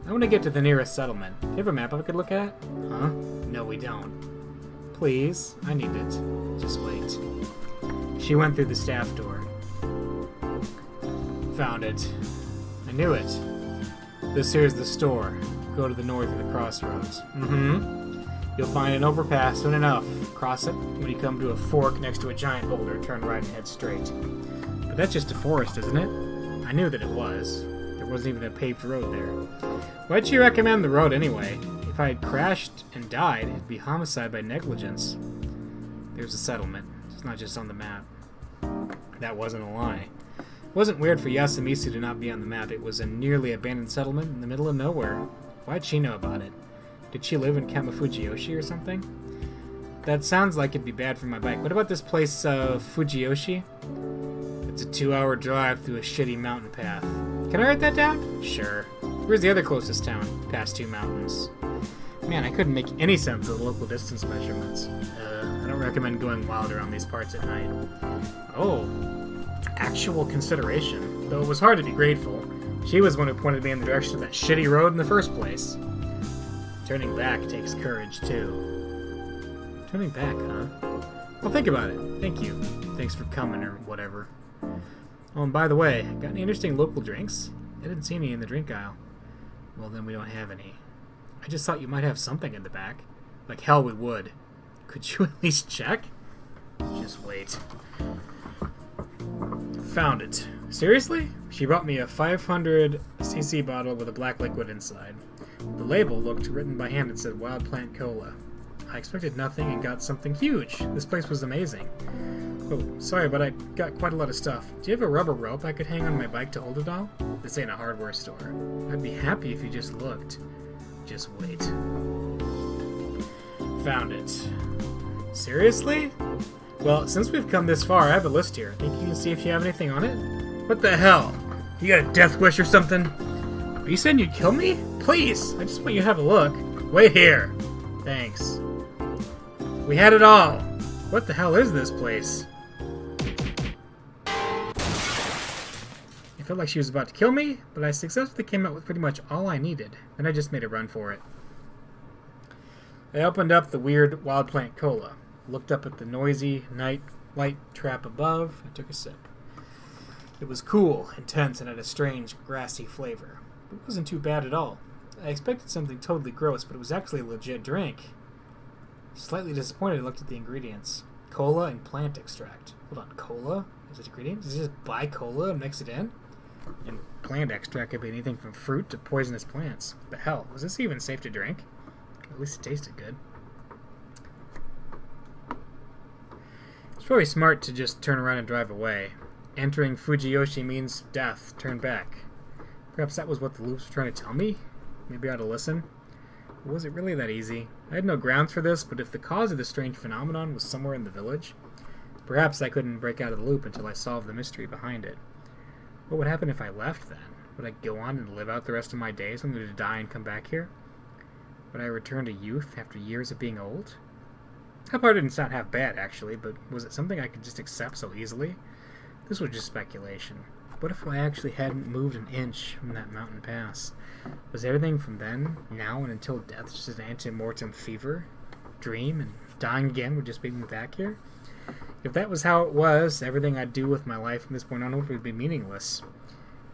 Speaker 1: I want to get to the nearest settlement. Do you have a map I could look at? Huh? No, we don't. Please, I need it. Just wait. She went through the staff door. Found it. I knew it. This here's the store. go to the north of the crossroads. You'll find an overpass soon enough. Cross it. When you come to a fork next to a giant boulder, turn right and head straight. But that's just a forest, isn't it? I knew that it was. There wasn't even a paved road there. Why'd she recommend the road anyway? If I had crashed and died, it'd be homicide by negligence. There's a settlement. It's not just on the map. That wasn't a lie. It wasn't weird for Yasumisu to not be on the map. It was a nearly abandoned settlement in the middle of nowhere. Why'd she know about it? Did she live in Kamafujiyoshi or something? That sounds like it'd be bad for my bike. What about this place, Fujiyoshi? It's a 2-hour drive through a shitty mountain path. Can I write that down? Sure. Where's the other closest town? Past 2 mountains. Man, I couldn't make any sense of the local distance measurements. I don't recommend going wild around these parts at night. Oh. Actual consideration. Though it was hard to be grateful. She was the one who pointed me in the direction of that shitty road in the first place. Turning back takes courage, too. Turning back, huh? Well, think about it. Thank you. Thanks for coming, or whatever. Oh, and by the way, got any interesting local drinks? I didn't see any in the drink aisle. Well, then we don't have any. I just thought you might have something in the back. Like hell we would. Could you at least check? Just wait. Found it. Seriously? She brought me a 500cc bottle with a black liquid inside. The label looked written by hand and said Wild Plant Cola. I expected nothing and got something huge. This place was amazing. Oh, sorry, but I got quite a lot of stuff. Do you have a rubber rope I could hang on my bike to hold it all? This ain't a hardware store. I'd be happy if you just looked. Just wait. Found it. Seriously? Well, since we've come this far, I have a list here. Think you can see if you have anything on it? What the hell? You got a death wish or something? Are you saying you'd kill me? Please! I just want you to have a look. Wait here. Thanks. We had it all. What the hell is this place? I felt like she was about to kill me, but I successfully came out with pretty much all I needed. Then I just made a run for it. I opened up the weird Wild Plant Cola, looked up at the noisy night light trap above, and took a sip. It was cool, intense, and had a strange, grassy flavor. It wasn't too bad at all. I expected something totally gross, but it was actually a legit drink. Slightly disappointed, I looked at the ingredients. Cola and plant extract. Hold on, cola? Is it ingredient? Does it just buy cola and mix it in? And plant extract could be anything from fruit to poisonous plants. But hell, was this even safe to drink? At least it tasted good. It's probably smart to just turn around and drive away. Entering Fujiyoshi means death. Turn back. Perhaps that was what the loops were trying to tell me? Maybe I ought to listen? But was it really that easy? I had no grounds for this, but if the cause of this strange phenomenon was somewhere in the village, perhaps I couldn't break out of the loop until I solved the mystery behind it. What would happen if I left then? Would I go on and live out the rest of my days only to die and come back here? Would I return to youth after years of being old? That part didn't sound half bad, actually, but was it something I could just accept so easily? This was just speculation. What if I actually hadn't moved an inch from that mountain pass? Was everything from then, now, and until death just an ante-mortem fever? Dream, and dying again would just bring me back here? If that was how it was, everything I'd do with my life from this point onward would be meaningless.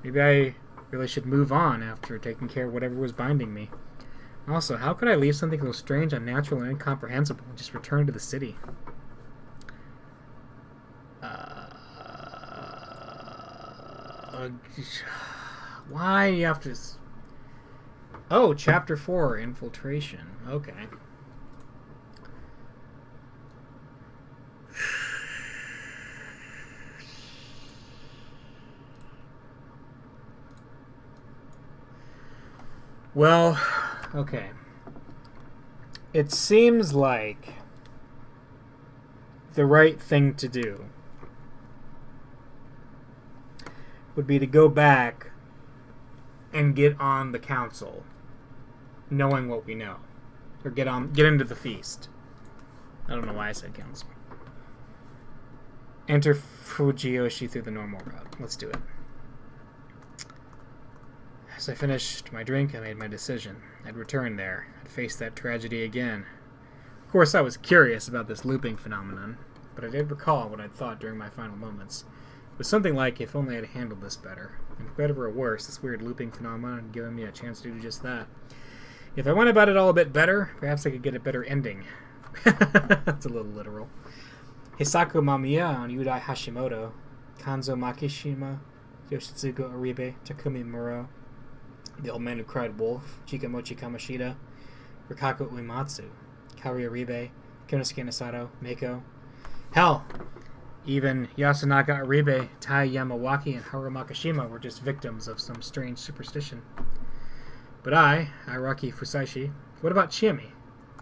Speaker 1: Maybe I really should move on after taking care of whatever was binding me. Also, how could I leave something so strange, unnatural, and incomprehensible and just return to the city? Why do you have to... Oh, Chapter 4, Infiltration. Okay. Well, okay. It seems like the right thing to do would be to go back and get on the council, knowing what we know. Or get into the feast. I don't know why I said council. Enter Fujiyoshi through the normal route. Let's do it. As I finished my drink, I made my decision. I'd return there. I'd face that tragedy again. Of course, I was curious about this looping phenomenon, but I did recall what I'd thought during my final moments. It was something like, if only I'd handled this better. And for better or worse, this weird looping phenomenon had given me a chance to do just that. If I went about it all a bit better, perhaps I could get a better ending. That's a little literal. Hisaku Mamiya on Yudai Hashimoto, Kanzo Makishima, Yoshitsugu Oribe, Takumi Muro, The Old Man Who Cried Wolf, Chikamochi Kamashita, Rikaku Uematsu, Kaori Oribe, Konosuke Nasato, Meiko. Hell, even Yasunaka Oribe, Tai Yamawaki, and Haru Makishima were just victims of some strange superstition. But I, Araki Fusashi, what about Chiemi?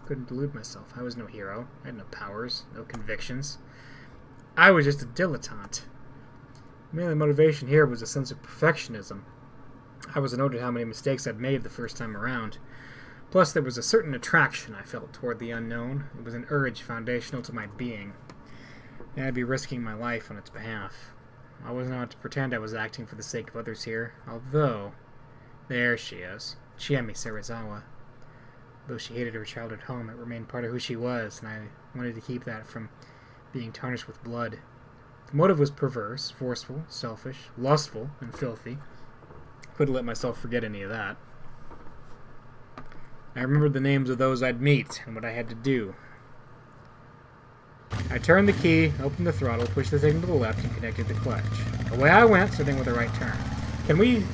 Speaker 1: Couldn't delude myself. I was no hero. I had no powers, no convictions. I was just a dilettante. The only motivation here was a sense of perfectionism. I wasn't noted how many mistakes I'd made the first time around. Plus, there was a certain attraction I felt toward the unknown. It was an urge foundational to my being. And I'd be risking my life on its behalf. I wasn't out to pretend I was acting for the sake of others here, although... There she is, Chiemi Serizawa. Though she hated her childhood home, it remained part of who she was, and I wanted to keep that from being tarnished with blood. The motive was perverse, forceful, selfish, lustful, and filthy. Couldn't let myself forget any of that. I remembered the names of those I'd meet, and what I had to do. I turned the key, opened the throttle, pushed the signal to the left, and connected the clutch. Away I went, starting with a right turn. Can we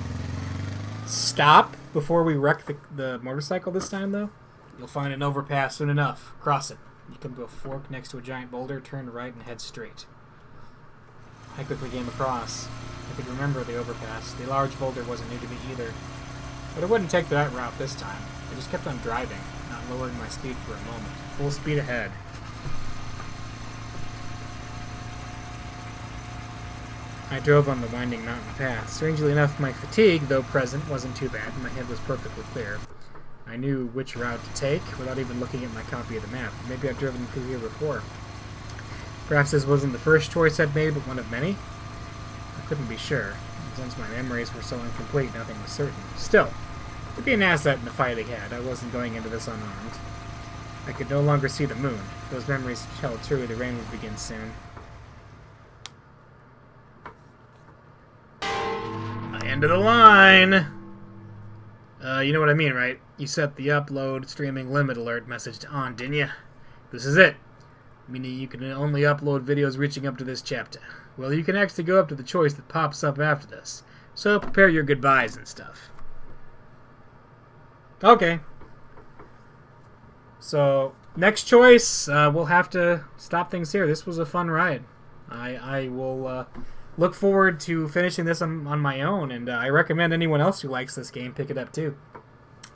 Speaker 1: stop before we wreck the motorcycle this time, though? You'll find an overpass soon enough. Cross it. You come to a fork next to a giant boulder, turn right, and head straight. I quickly came across. I could remember the overpass. The large boulder wasn't new to me either. But I wouldn't take that route this time. I just kept on driving, not lowering my speed for a moment. Full speed ahead. I drove on the winding mountain path. Strangely enough, my fatigue, though present, wasn't too bad, and my head was perfectly clear. I knew which route to take without even looking at my copy of the map. Maybe I've driven through here before. Perhaps this wasn't the first choice I'd made, but one of many? I couldn't be sure. Since my memories were so incomplete, nothing was certain. Still, to be an asset in the fight ahead, I wasn't going into this unarmed. I could no longer see the moon. If those memories held true, the rain would begin soon. End of the line! You know what I mean, right? You set the upload streaming limit alert message to on, didn't you? This is it. Meaning you can only upload videos reaching up to this chapter. Well, you can actually go up to the choice that pops up after this. So prepare your goodbyes and stuff. Okay. So, next choice, we'll have to stop things here. This was a fun ride. I will look forward to finishing this on my own, and I recommend anyone else who likes this game pick it up too.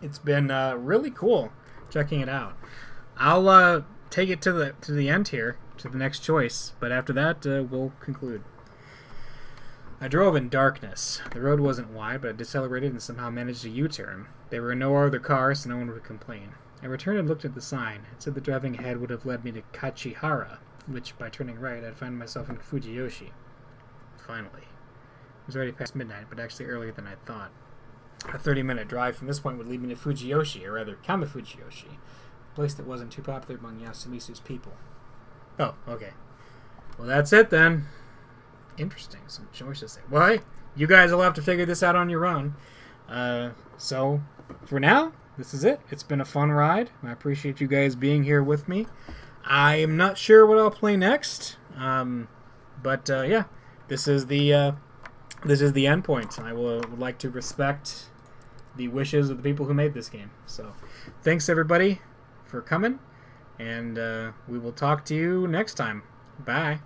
Speaker 1: It's been really cool checking it out. I'll take it to the end here, to the next choice, but after that we'll conclude. I drove in darkness. The road wasn't wide, but I decelerated and somehow managed a U-turn. There were no other cars, so no one would complain. I returned and looked at the sign. It said the driving ahead would have led me to Kachihara, which, by turning right, I'd find myself in Fujiyoshi. Finally. It was already past midnight, but actually earlier than I thought. A 30-minute drive from this point would lead me to Fujiyoshi, or rather Kamifujiyoshi, a place that wasn't too popular among Yasumisu's people. Oh, okay. Well, that's it then. Interesting. Some choices there. Well, hey, you guys will have to figure this out on your own. So, for now, this is it. It's been a fun ride. I appreciate you guys being here with me. I am not sure what I'll play next. But yeah, this is the end point. I would like to respect the wishes of the people who made this game. So, thanks everybody for coming, and we will talk to you next time. Bye.